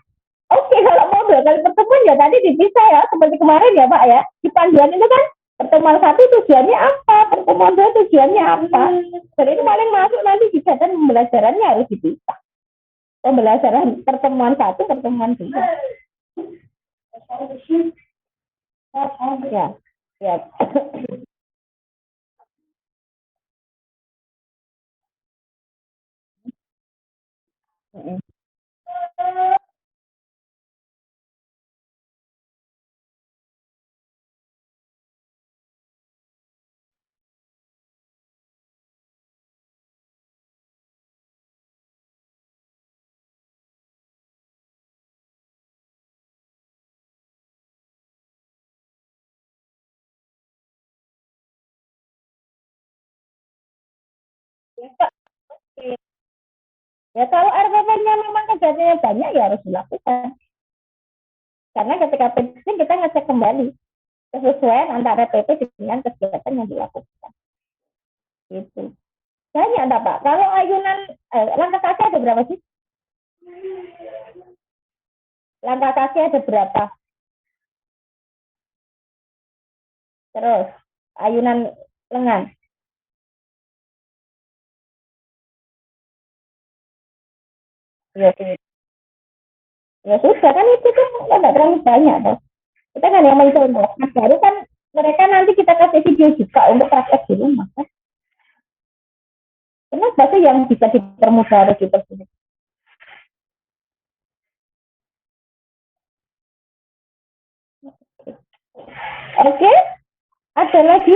Oke, kalau mau 2 kali pertemuan ya tadi dipisah ya, seperti kemarin ya Pak ya. Di panduan itu kan pertemuan 1 tujuannya apa, pertemuan 2 tujuannya apa. Jadi itu paling masuk nanti di catatan pembelajarannya harus dipisah. Pembelajaran pertemuan 1, pertemuan 2. Ya, ya. Ya kalau RPP-nya memang kegiatannya banyak ya harus dilakukan. Karena ketika pitching kita ngecek kembali kesesuaian antara RPP dengan kegiatan yang dilakukan. Itu. Banyak enggak Pak? Kalau ayunan langkah kaki ada berapa sih? Langkah kaki ada berapa? Terus ayunan lengan. Ya, ya sudah kan itu kan nggak terlalu banyak tuh. Kita kan yang mencontoh. Nah, baru kan mereka nanti kita kasih video juga untuk praktek di rumah. Kan? Kenapa sih yang bisa dipermudah harus dipersulit? Oke, ada lagi?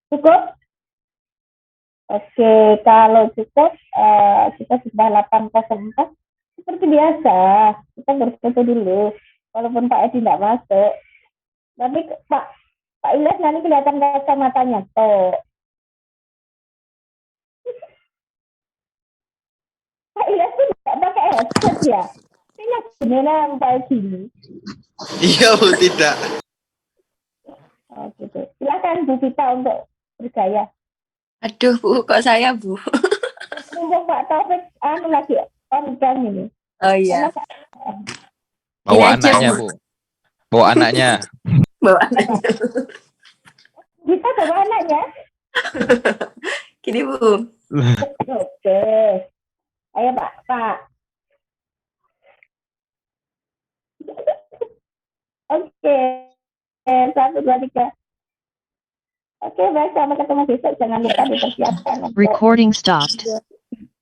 Cukup? Oke, kalau cukup kita sudah 8.04. Seperti biasa, kita berfoto dulu. Walaupun Pak Edi tidak masuk. Tapi Pak Ilyas nanti kelihatan kacamatanya tuh. Pak Ilyas tuh tidak pakai headset ya. Ini gimana Pak Edi?
Iya Bu, tidak.
Oh, gitu. Silakan Bu Vita untuk bergaya.
Aduh Bu, kok saya Bu?
Mumpung Pak Taufik lagi on cam ini.
Oh iya.
Bawa
Ini aja,
anaknya,
Bu.
Bu. Bawa anaknya.
Bawa anaknya.
Kita bawa anaknya.
Gini Bu.
Oke. Ayo Pak. Oke. 1, 2, 3. Oke, baik. Sampai ketemu besok. Jangan lupa dipersiapkan.
Recording stopped.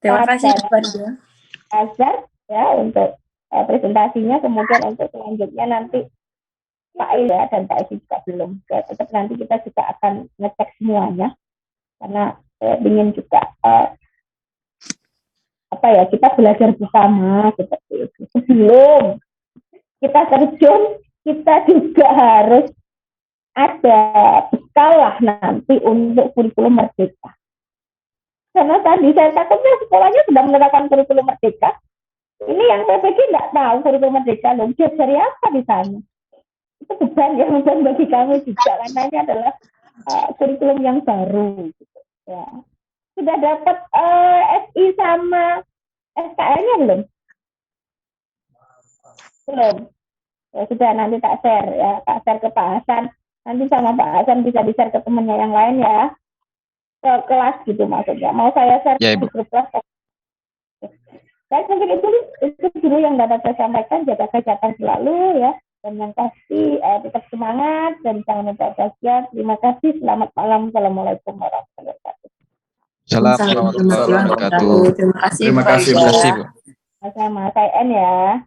Terima kasih buat
Azhar ya untuk presentasinya. Kemudian untuk selanjutnya nanti Pak Ilya dan Pak Edi juga belum. Tetap nanti kita juga akan ngecek semuanya. Karena ingin juga kita belajar bersama seperti itu. Sebelum kita terjun, kita juga harus ada bekal lah nanti untuk kurikulum merdeka. Karena tadi saya takutnya sekolahnya sudah menerapkan kurikulum merdeka. Ini yang PPG tidak tahu kurikulum merdeka, loh. Dari apa di sana? Itu beban bagi kami juga, karena ini adalah kurikulum yang baru. Gitu. Ya. Sudah dapat SI sama SKL-nya belum? Belum. Ya sudah, nanti tak share ya, tak share ke Pak Hasan. Nanti sama Pak Hasan bisa di-share ke temannya yang lain ya. Ke kelas gitu maksudnya. Mau saya share
Ya,
di
Ibu.
grup kelas. Baik, mungkin itu dulu yang dapat saya sampaikan. Jaga kesehatan selalu ya. Dan yang pasti tetap semangat dan jangan lupa bahagia. Terima kasih. Selamat malam. Assalamualaikum warahmatullahi wabarakatuh.
Assalamualaikum warahmatullahi wabarakatuh.
Terima kasih.
Terima kasih,
Terima kasih, Bu.
Sama saya N ya.